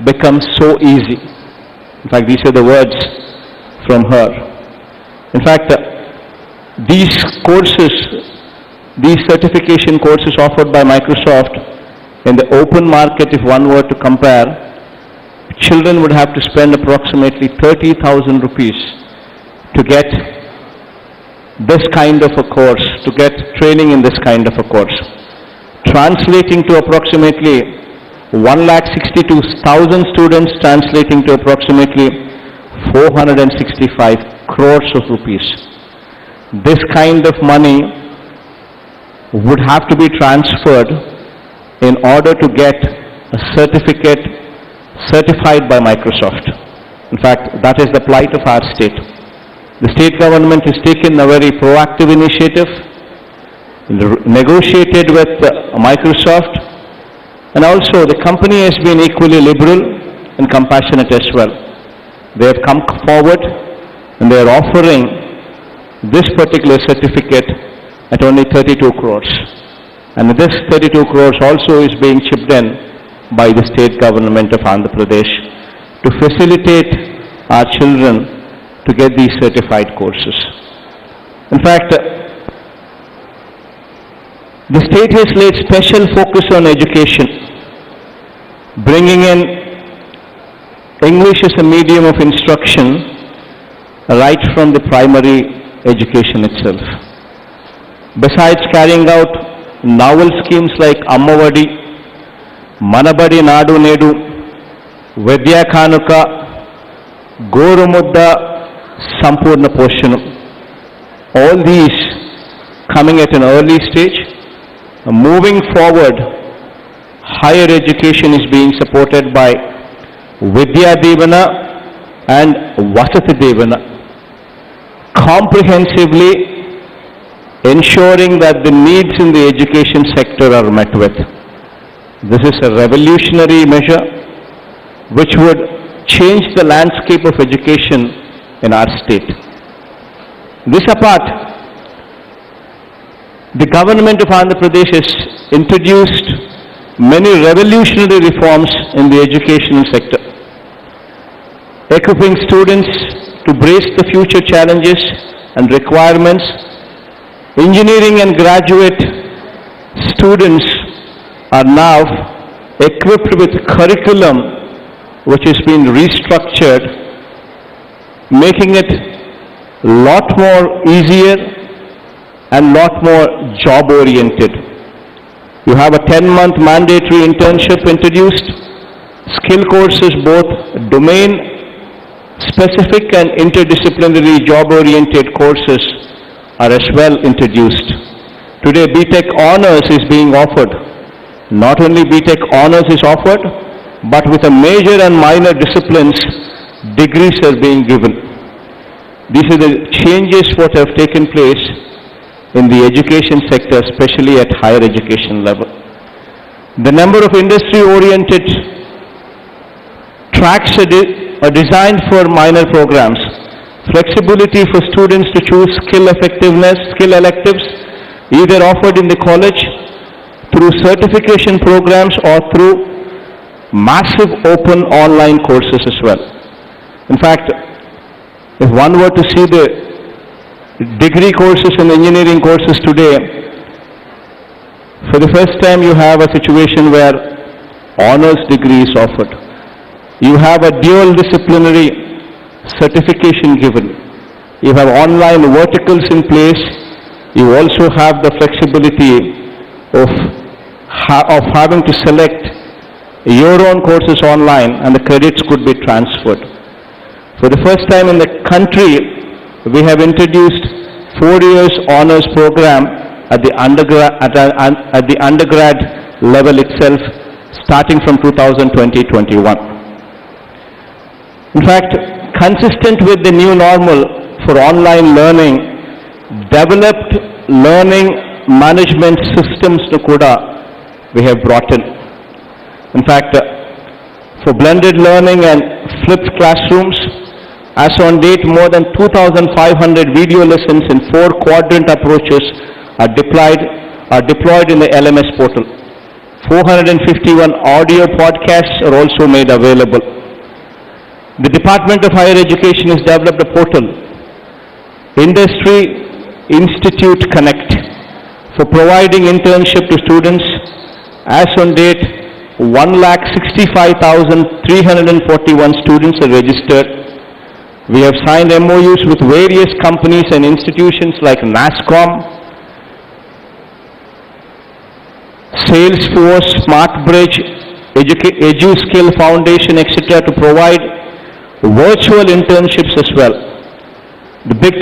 becomes so easy. In fact, these are the words from her. In fact, these courses, these certification courses offered by Microsoft in the open market, if one were to compare, children would have to spend approximately 30,000 rupees to get this kind of a course, to get training in this kind of a course, translating to approximately 1,62,000 students, translating to approximately 465 crores of rupees. This kind of money would have to be transferred in order to get a certificate certified by Microsoft. In fact, that is the plight of our state. The state government has taken a very proactive initiative, negotiated with Microsoft, and also the company has been equally liberal and compassionate as well. They have come forward and they are offering this particular certificate at only 32 crores. And this 32 crores also is being chipped in by the state government of Andhra Pradesh to facilitate our children to get these certified courses. In fact, the state has laid special focus on education, bringing in English as a medium of instruction right from the primary education itself. Besides carrying out novel schemes like Ammavadi, Manabadi Nadu Nedu, Vidya Kanuka, Gorumudda, Sampurna Poshanam, all these coming at an early stage. Moving forward, higher education is being supported by Vidya Devana and Vasati Devana, comprehensively ensuring that the needs in the education sector are met with. This is a revolutionary measure which would change the landscape of education in our state. This apart, the government of Andhra Pradesh has introduced many revolutionary reforms in the educational sector, equipping students to brace the future challenges and requirements. Engineering and graduate students are now equipped with curriculum which has been restructured, making it a lot more easier and lot more job oriented. You have a 10-month mandatory internship introduced, skill courses, both domain specific and interdisciplinary job oriented courses are as well introduced. Today BTech Honors is being offered. Not only BTech Honors is offered, but with a major and minor disciplines, degrees are being given. These are the changes what have taken place in the education sector, especially at higher education level. The number of industry-oriented tracks are designed for minor programs. Flexibility for students to choose skill electives, either offered in the college through certification programs or through massive open online courses as well. In fact, if one were to see the degree courses and engineering courses today, for the first time you have a situation where honors degree is offered. You have a dual disciplinary certification given. You have online verticals in place. You also have the flexibility of having to select your own courses online and the credits could be transferred. For the first time in the country, we have introduced 4 years honors program at the undergrad level itself, starting from 2020-21. In fact, consistent with the new normal for online learning, developed learning management systems to Kuda we have brought in. In fact, for blended learning and flipped classrooms, as on date, more than 2,500 video lessons in 4-quadrant approaches are deployed in the LMS portal. 451 audio podcasts are also made available. The Department of Higher Education has developed a portal, Industry Institute Connect for providing internship to students. As on date, 1,65,341 students are registered. We have signed MOUs with various companies and institutions like NASCOM, Salesforce, SmartBridge, EduSkill Foundation, etc. to provide virtual internships as well. The big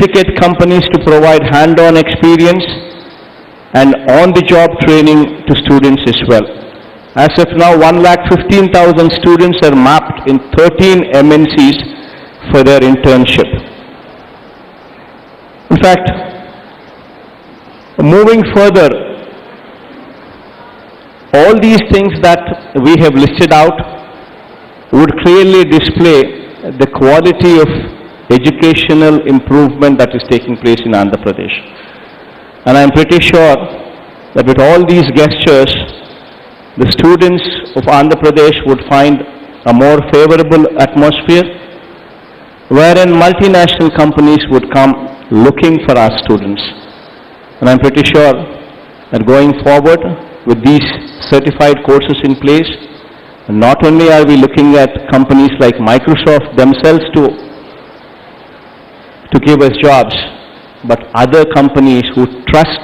ticket companies to provide hand-on experience and on-the-job training to students as well. As of now, 1,15,000 students are mapped in 13 MNCs for their internship. In fact, moving further, all these things that we have listed out would clearly display the quality of educational improvement that is taking place in Andhra Pradesh. And I am pretty sure that with all these gestures, the students of Andhra Pradesh would find a more favorable atmosphere, wherein multinational companies would come looking for our students. And I am pretty sure that going forward with these certified courses in place, not only are we looking at companies like Microsoft themselves to give us jobs, but other companies who trust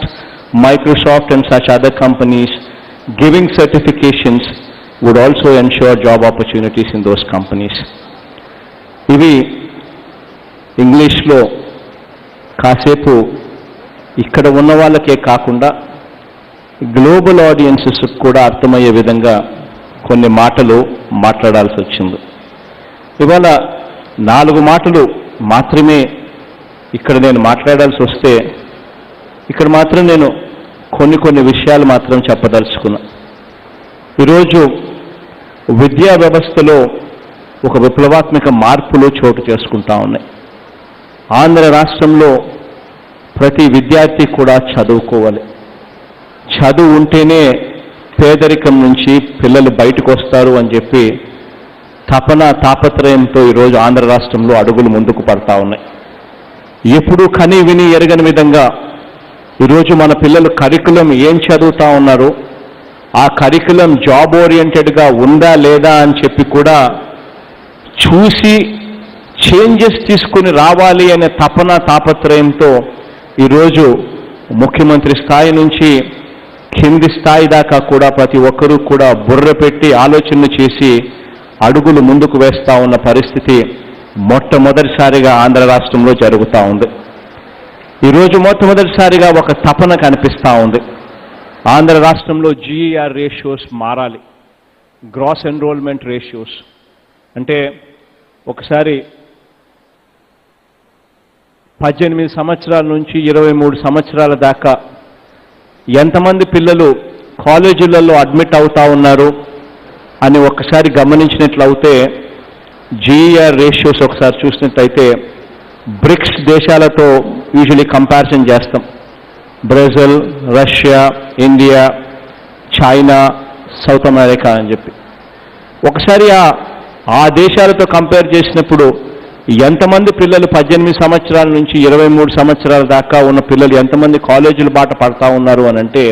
Microsoft and such other companies giving certifications would also ensure job opportunities in those companies. ఇవి ఇంగ్లీష్లో కాసేపు ఇక్కడ ఉన్న వాళ్ళకే కాకుండా global audiences కూడా అర్థమయ్యే విధంగా కొన్ని మాటలు మాట్లాడాల్సి వచ్చింది. ఇవాళ 4 మాటలు మాత్రమే ఇక్కడ నేను మాట్లాడాల్సి వస్తే, ఇక్కడ మాత్రం నేను కొన్ని విషయాలు మాత్రం చెప్పదలుచుకున్నా. ఈరోజు విద్యా వ్యవస్థలో ఒక విప్లవాత్మక మార్పులు చోటు చేసుకుంటా ఉన్నాయి. ఆంధ్ర రాష్ట్రంలో ప్రతి విద్యార్థి కూడా చదువుకోవాలి. చదువు ఉంటేనే పేదరికం నుంచి పిల్లలు బయటకు వస్తారు అని చెప్పి తాపత్రయంతో ఈరోజు ఆంధ్ర రాష్ట్రంలో అడుగులు ముందుకు పడతా ఉన్నాయి. ఎప్పుడు కని విని ఎరగని విధంగా ఈరోజు మన పిల్లలు కరికులం ఏం చదువుతా ఉన్నారు, ఆ కరికులం జాబ్ ఓరియంటెడ్గా ఉందా లేదా అని చెప్పి కూడా చూసి చేంజెస్ తీసుకుని రావాలి అనే తాపత్రయంతో ఈరోజు ముఖ్యమంత్రి స్థాయి నుంచి కింది స్థాయి దాకా కూడా ప్రతి ఒక్కరూ కూడా బుర్ర పెట్టి ఆలోచన చేసి అడుగులు ముందుకు వేస్తూ ఉన్న పరిస్థితి మొట్టమొదటిసారిగా ఆంధ్ర రాష్ట్రంలో జరుగుతూ ఉంది. ఈరోజు మొట్టమొదటిసారిగా ఒక తపన కనిపిస్తూ ఉంది. ఆంధ్ర రాష్ట్రంలో జీఈఆర్ రేషియోస్ మారాలి, గ్రాస్ ఎన్రోల్మెంట్ రేషియోస్. అంటే ఒకసారి 18 సంవత్సరాల నుంచి 23 సంవత్సరాల దాకా ఎంతమంది పిల్లలు కాలేజీలలో అడ్మిట్ అవుతా ఉన్నారు అని ఒక్కసారి గమనించినట్లయితే జీఈఆర్ రేషియోస్ ఒకసారి చూసినట్లయితే బ్రిక్స్ దేశాలతో యూజువలీ కంపారిజన్ చేస్తాం. Brazil, Russia, India, China, south America అని చెప్పి ఒకసారి ఆ దేశాలతో కంపేర్ చేసినప్పుడు ఎంతమంది పిల్లలు 18 సంవత్సరాల నుంచి 23 సంవత్సరాల దాకా ఉన్న పిల్లలు ఎంతమంది కాలేజీల బాట పడతా ఉన్నారు అని అంటే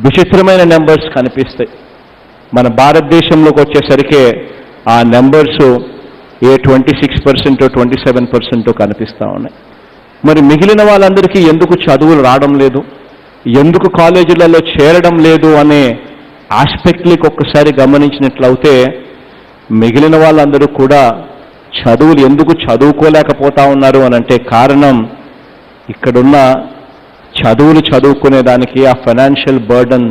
విచిత్రమైన నెంబర్స్ కనిపిస్తాయి. మన భారతదేశంలోకి వచ్చేసరికి ఆ నెంబర్స్ 26%, 27% కనిపిస్తూ ఉన్నాయి. మరి మిగిలిన వాళ్ళందరికీ ఎందుకు చదువులు రావడం లేదు, ఎందుకు కాలేజీలలో చేరడం లేదు అనే ఆస్పెక్ట్లకి ఒక్కసారి గమనించినట్లయితే మిగిలిన వాళ్ళందరూ కూడా చదువులు ఎందుకు చదువుకోలేకపోతా ఉన్నారు అని అంటే కారణం ఇక్కడున్న చదువులు చదువుకునే దానికి ఆ ఫైనాన్షియల్ బర్డన్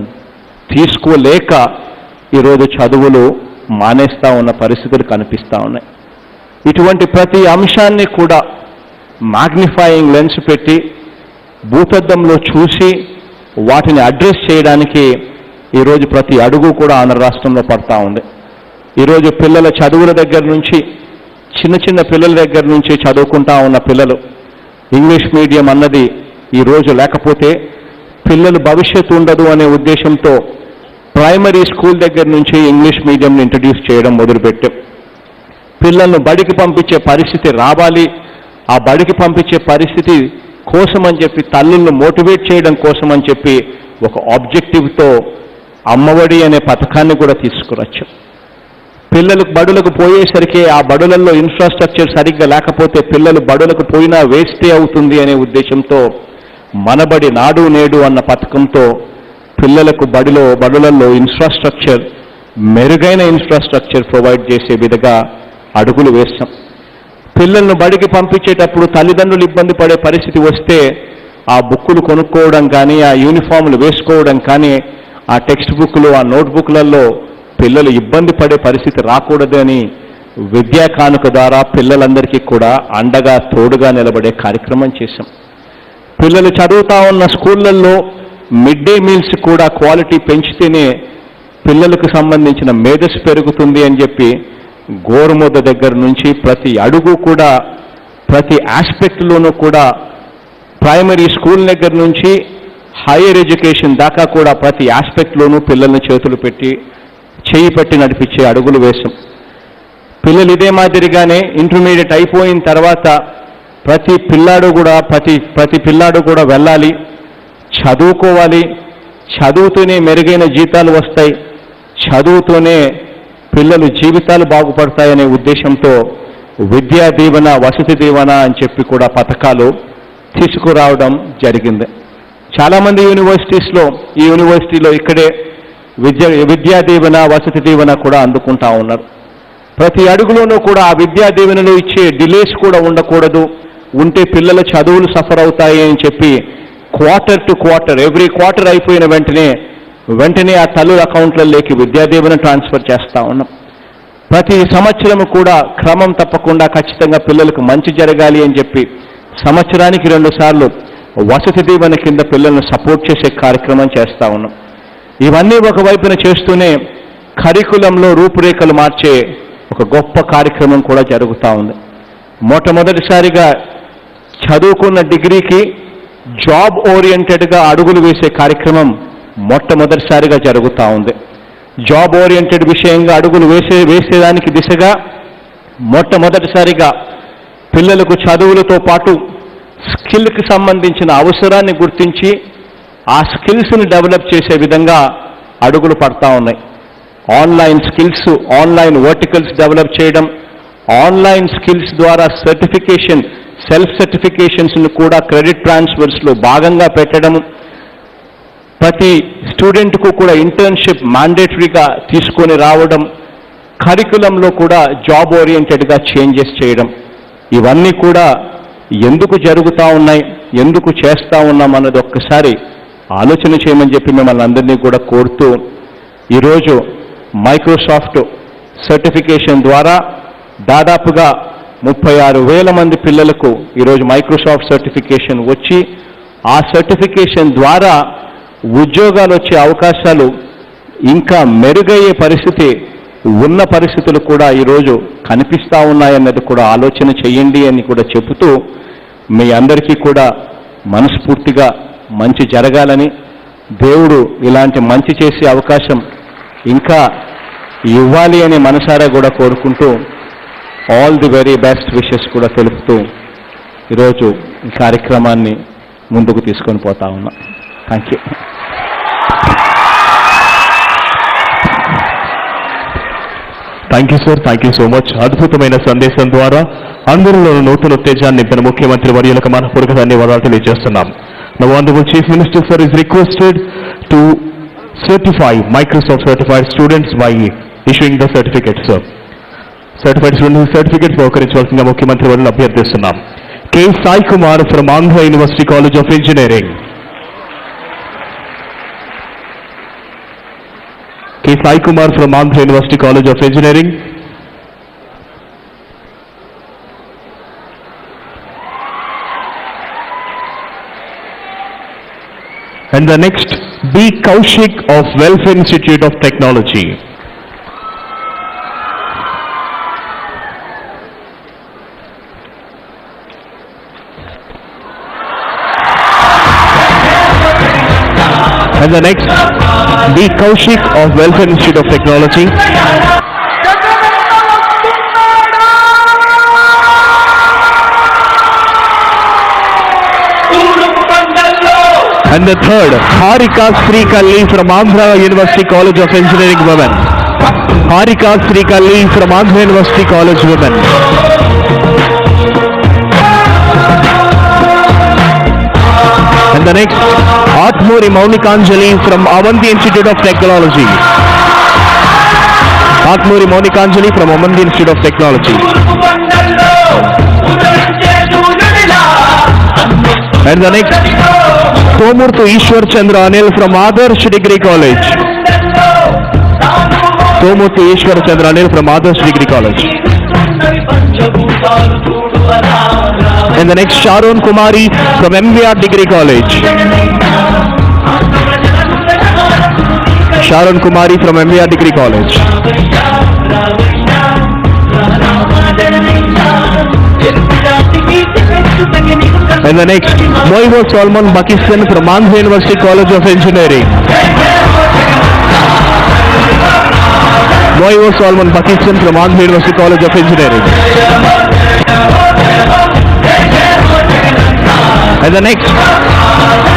తీసుకోలేక ఈరోజు చదువులు మానేస్తూ ఉన్న పరిస్థితులు కనిపిస్తూ ఉన్నాయి. ఇటువంటి ప్రతి అంశాన్ని కూడా మ్యాగ్నిఫైయింగ్ లెన్స్ పెట్టి భూతద్దంలో చూసి వాటిని అడ్రస్ చేయడానికి ఈరోజు ప్రతి అడుగు కూడా ఆంధ్ర రాష్ట్రంలో పడతా ఉంది. ఈరోజు పిల్లల చదువుల దగ్గర నుంచి చిన్న పిల్లల దగ్గర నుంచి చదువుకుంటా ఉన్న పిల్లలు ఇంగ్లీష్ మీడియం అన్నది ఈరోజు లేకపోతే పిల్లలు భవిష్యత్తు ఉండదు అనే ఉద్దేశంతో ప్రైమరీ స్కూల్ దగ్గర నుంచి ఇంగ్లీష్ మీడియంని ఇంట్రడ్యూస్ చేయడం మొదలుపెట్టాం. పిల్లలను బడికి పంపించే పరిస్థితి రావాలి, ఆ బడికి పంపించే పరిస్థితి కోసం అని చెప్పి తల్లులను మోటివేట్ చేయడం కోసం అని చెప్పి ఒక ఆబ్జెక్టివ్తో అమ్మఒడి అనే పథకాన్ని కూడా తీసుకురచ్చు. పిల్లలకు బడులకు పోయేసరికి ఆ బడులలో ఇన్ఫ్రాస్ట్రక్చర్ సరిగ్గా లేకపోతే పిల్లలు బడులకు పోయినా వేస్టే అవుతుంది అనే ఉద్దేశంతో మనబడి నాడు నేడు అన్న పథకంతో పిల్లలకు బడులలో ఇన్ఫ్రాస్ట్రక్చర్, మెరుగైన ఇన్ఫ్రాస్ట్రక్చర్ ప్రొవైడ్ చేసే విధంగా అడుగులు వేస్తాం. పిల్లలను బడికి పంపించేటప్పుడు తల్లిదండ్రులు ఇబ్బంది పడే పరిస్థితి వస్తే ఆ బుక్కులు కొనుక్కోవడం కానీ, ఆ యూనిఫామ్లు వేసుకోవడం కానీ, ఆ టెక్స్ట్ బుక్లు, ఆ నోట్బుక్లలో పిల్లలు ఇబ్బంది పడే పరిస్థితి రాకూడదు అని విద్యా కానుక ద్వారా పిల్లలందరికీ కూడా అండగా తోడుగా నిలబడే కార్యక్రమం చేశాం. పిల్లలు చదువుతా ఉన్న స్కూళ్ళల్లో మిడ్ డే మీల్స్ కూడా క్వాలిటీ పెంచితేనే పిల్లలకు సంబంధించిన మేధస్సు పెరుగుతుంది అని చెప్పి గోరుముద్ద దగ్గర నుంచి ప్రతి అడుగు కూడా, ప్రతి ఆస్పెక్ట్లోనూ కూడా, ప్రైమరీ స్కూల్ దగ్గర నుంచి హైయర్ ఎడ్యుకేషన్ దాకా కూడా ప్రతి ఆస్పెక్ట్లోనూ పిల్లల్ని చేతులు పెట్టి చేయి పట్టి నడిపించే అడుగులు వేశాం. పిల్లలు ఇదే మాదిరిగానే ఇంటర్మీడియట్ అయిపోయిన తర్వాత ప్రతి పిల్లాడు కూడా వెళ్ళాలి, చదువుకోవాలి, చదువుతూనే మెరుగైన జీతాలు వస్తాయి, చదువుతూనే పిల్లలు జీవితాలు బాగుపడతాయనే ఉద్దేశంతో విద్యా దీవెన, వసతి దీవెన అని చెప్పి కూడా పథకాలు తీసుకురావడం జరిగింది. చాలామంది యూనివర్సిటీస్లో, ఈ యూనివర్సిటీలో ఇక్కడే విద్యా దీవెన, వసతి దీవెన కూడా అందుకుంటా ఉన్నారు. ప్రతి అడుగులోనూ కూడా ఆ విద్యా దీవెనలో ఇచ్చే డిలేస్ కూడా ఉండకూడదు, ఉంటే పిల్లల చదువులు సఫర్ అవుతాయి అని చెప్పి quarter to quarter, every quarter అయిపోయిన వెంటనే ఆ తల్లుల అకౌంట్లలోకి విద్యా దీవెన ట్రాన్స్ఫర్ చేస్తూ ఉన్నాం. ప్రతి సంవత్సరం కూడా క్రమం తప్పకుండా ఖచ్చితంగా పిల్లలకు మంచి జరగాలి అని చెప్పి సంవత్సరానికి 2 సార్లు వసతి దీవెన కింద పిల్లలను సపోర్ట్ చేసే కార్యక్రమం చేస్తూ ఉన్నాం. ఇవన్నీ ఒకవైపున చేస్తూనే కరికులంలో రూపురేఖలు మార్చే ఒక గొప్ప కార్యక్రమం కూడా జరుగుతూ ఉంది. మొట్టమొదటిసారిగా చదువుకున్న డిగ్రీకి జాబ్ ఓరియంటెడ్గా అడుగులు వేసే కార్యక్రమం మొట్టమొదటిసారిగా జరుగుతూ ఉంది. జాబ్ ఓరియంటెడ్ విషయంగా అడుగులు వేసేదానికి దిశగా మొట్టమొదటిసారిగా పిల్లలకు చదువులతో పాటు స్కిల్కి సంబంధించిన అవసరాన్ని గుర్తించి ఆ స్కిల్స్ని డెవలప్ చేసే విధంగా అడుగులు పడతా ఉన్నాయి. Online skills, online verticals develop చేయడం, ఆన్లైన్ స్కిల్స్ ద్వారా సర్టిఫికేషన్, సెల్ఫ్ సర్టిఫికేషన్స్ను కూడా క్రెడిట్ ట్రాన్స్ఫర్స్లో భాగంగా పెట్టడం, ప్రతి స్టూడెంట్కు కూడా ఇంటర్న్షిప్ మ్యాండేటరీగా తీసుకొని రావడం, కరికులంలో కూడా జాబ్ ఓరియంటెడ్గా చేంజెస్ చేయడం, ఇవన్నీ కూడా ఎందుకు జరుగుతూ ఉన్నాయి, ఎందుకు చేస్తూ ఉన్నాం అన్నది ఒక్కసారి ఆలోచన చేయమని చెప్పి మిమ్మల్ని అందరినీ కూడా కోరుతూ, ఈరోజు మైక్రోసాఫ్ట్ సర్టిఫికేషన్ ద్వారా దాదాపుగా 36,000 మంది పిల్లలకు ఈరోజు మైక్రోసాఫ్ట్ సర్టిఫికేషన్ వచ్చి ఆ సర్టిఫికేషన్ ద్వారా ఉద్యోగాలు వచ్చే అవకాశాలు ఇంకా మెరుగయ్యే పరిస్థితి, ఉన్న పరిస్థితులు కూడా ఈరోజు కనిపిస్తూ ఉన్నాయన్నది కూడా ఆలోచన చేయండి అని కూడా చెబుతూ, మీ అందరికీ కూడా మనస్ఫూర్తిగా మంచి జరగాలని, దేవుడు ఇలాంటి మంచి చేసే అవకాశం ఇంకా ఇవ్వాలి అని మనసారా కూడా కోరుకుంటూ, all the very best wishes కూడా తెలుపుతూ ఈరోజు ఈ కార్యక్రమాన్ని ముందుకు తీసుకొని పోతా ఉన్నా. Thank you. Thank you sir, thank you so much. అద్భుతమైన సందేశం ద్వారా అందరిలో నూతన ఉత్తేజాన్ని నింపిన ముఖ్యమంత్రి వర్యులకు మనపూర్వక ధన్యవాదాలు తెలియజేస్తున్నాం. Now Honorable Chief Minister sir is requested to certify Microsoft certified students by issuing the certificate, sir. Certified student certificate సహకరించవలసిందిగా ముఖ్యమంత్రి వర్యులు అభ్యర్థిస్తున్నాం. K. Sai Kumar from Andhra University College of Engineering. K. Sai Kumar from Andhra University College of Engineering. And the next, B. Kaushik of Welfare Institute of Technology. And the next, B. Kaushik of Welfare Institute of Technology. And the third, Harika Srikalli from Andhra University College of Engineering Women. Harika Srikalli from Andhra University College Women. And the next, Atmuri Maunikanjali from Avanti Institute of Technology. Atmuri Maunikanjali from Avanti Institute of Technology. And the next, Tomurthu Ishwar Chandra Anil from Adarsh Degree College. Tomurthu Ishwar Chandra Anil from Adarsh Degree College. And the next, Sharon Kumari from MVR Degree College. Sharon Kumari from MVR Degree College. And the next, Moivo Solomon Bakistan from Andhra University College of Engineering. Moivo Solomon Bakistan from Andhra University College of Engineering. And the next,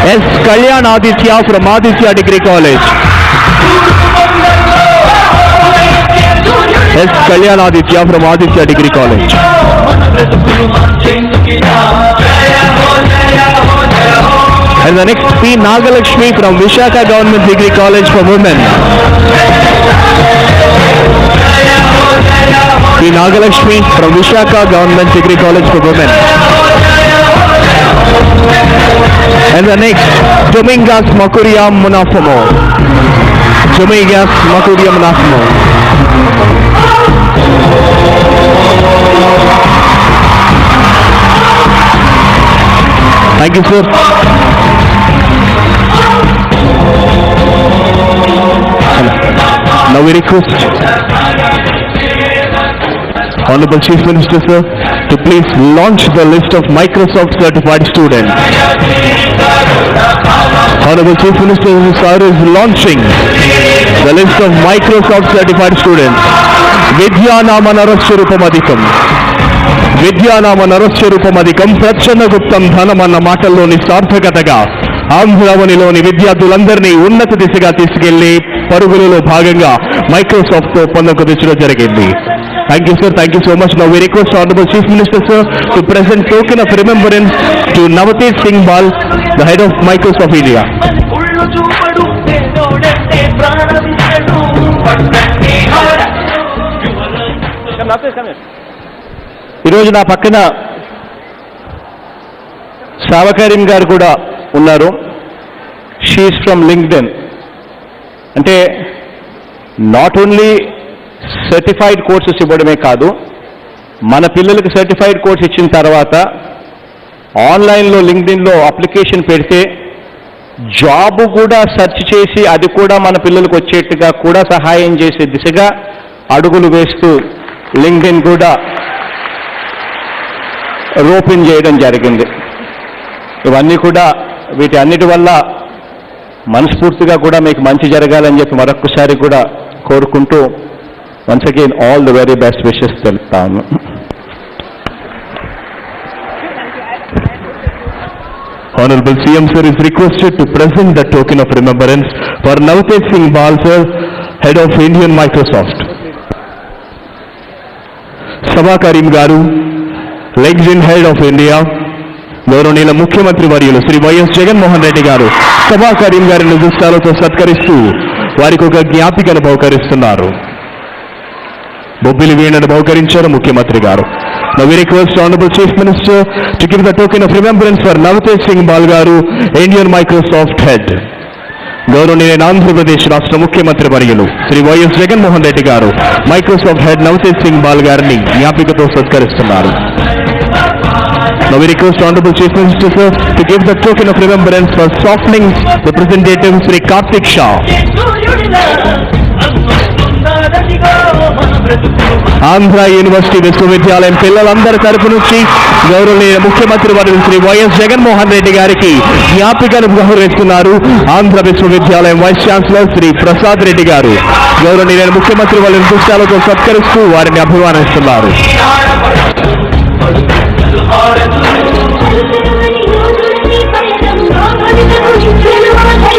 S. Kalyan Aditya from Aditya Degree College. S. Kalyan Aditya from Aditya Degree College. And the next, P. Nagalakshmi from Visakha Government Degree College for Women. P. Nagalakshmi from Visakha Government Degree College for Women. And the next, Domingas Makuria Munafamo. Domingas Makuria Munafamo. Thank you, sir. Now we request Honorable Chief Minister, sir, to please launch the list of Microsoft certified students. Honorable Chief Minister, sir, is launching the list of Microsoft certified students. Vidyanama Narasyarupamadikam. Vidyanama Narasyarupamadikam Prachana Guptam Dhanam అన్న మాటల్లోని సార్థకతగా ఆంధ్రావనిలోని విద్యార్థులందరినీ ఉన్నత దిశగా తీసుకెళ్లి పరుగులలో భాగంగా Microsoft తో ఒప్పందం కుదించడం జరిగింది. Thank you, sir. Thank you so much. Now we request Honorable Chief Minister, sir, to present token of remembrance to Navatesh Singh Bal, the head of Microsoft India. ఈరోజు నా పక్కన సావకారిం గారు కూడా ఉన్నారు. She's from LinkedIn. అంటే not only certified courses ఇవ్వడమే కాదు, మన పిల్లలకి సర్టిఫైడ్ కోర్స్ ఇచ్చిన తర్వాత ఆన్లైన్లో లింక్డ్ఇన్లో అప్లికేషన్ పెడితే జాబ్ కూడా సెర్చ్ చేసి అది కూడా మన పిల్లలకు వచ్చేట్టుగా కూడా సహాయం చేసే దిశగా అడుగులు వేస్తూ లింక్డ్ఇన్ కూడా ఓపెన్ చేయడం జరిగింది. ఇవన్నీ కూడా వీటి అన్నిటి వల్ల మనస్ఫూర్తిగా కూడా మీకు మంచి జరగాలని చెప్పి మరొకసారి కూడా కోరుకుంటూ once again all the very best wishes తెలుపుతాను. Honorable CM sir is requested to present the token of remembrance for Navatesh Singh Bal sir, head of Indian Microsoft. Sabha Karim garu, LinkedIn head of India, గౌరవనీయుల ముఖ్యమంత్రి వర్యులు Shri YS Jaganmohan Reddy గారు సభా కరీం గారిని దుస్తాలతో సత్కరిస్తూ వారికి ఒక జ్ఞాపికను బహుకరిస్తున్నారు. బొబ్బిలి వీణను బహుకరించారు ముఖ్యమంత్రి గారు. Now we request Honorable Chief Minister to give the token of remembrance for Navatesh Singh Bal garu, Indian Microsoft head. గౌరవనీయులైన ఆంధ్రప్రదేశ్ రాష్ట్ర ముఖ్యమంత్రి వర్యులు శ్రీ వైఎస్ జగన్మోహన్ రెడ్డి గారు Microsoft head Navtej Singh ball గారిని జ్ఞాపికతో సత్కరిస్తున్నారు. Now we request Honorable Chief Minister sir to give the token of remembrance for Softlings representative Sri Karthik Shah. Andhra university విశ్వవిద్యాలయం పిల్లలందరి తరపు నుంచి గౌరవనీయ ముఖ్యమంత్రి వర్యులు శ్రీ వైఎస్ జగన్మోహన్ రెడ్డి గారికి జ్ఞాపికను బహుకరిస్తున్నారు. ఆంధ్ర విశ్వవిద్యాలయం వైస్ ఛాన్సలర్ శ్రీ ప్రసాద్ రెడ్డి గారు గౌరవనీయ ముఖ్యమంత్రి వర్యుల దృష్టాలతో సత్కరిస్తూ వారిని అభిమానిస్తున్నారు. బాధ్యతను ఇచ్చేను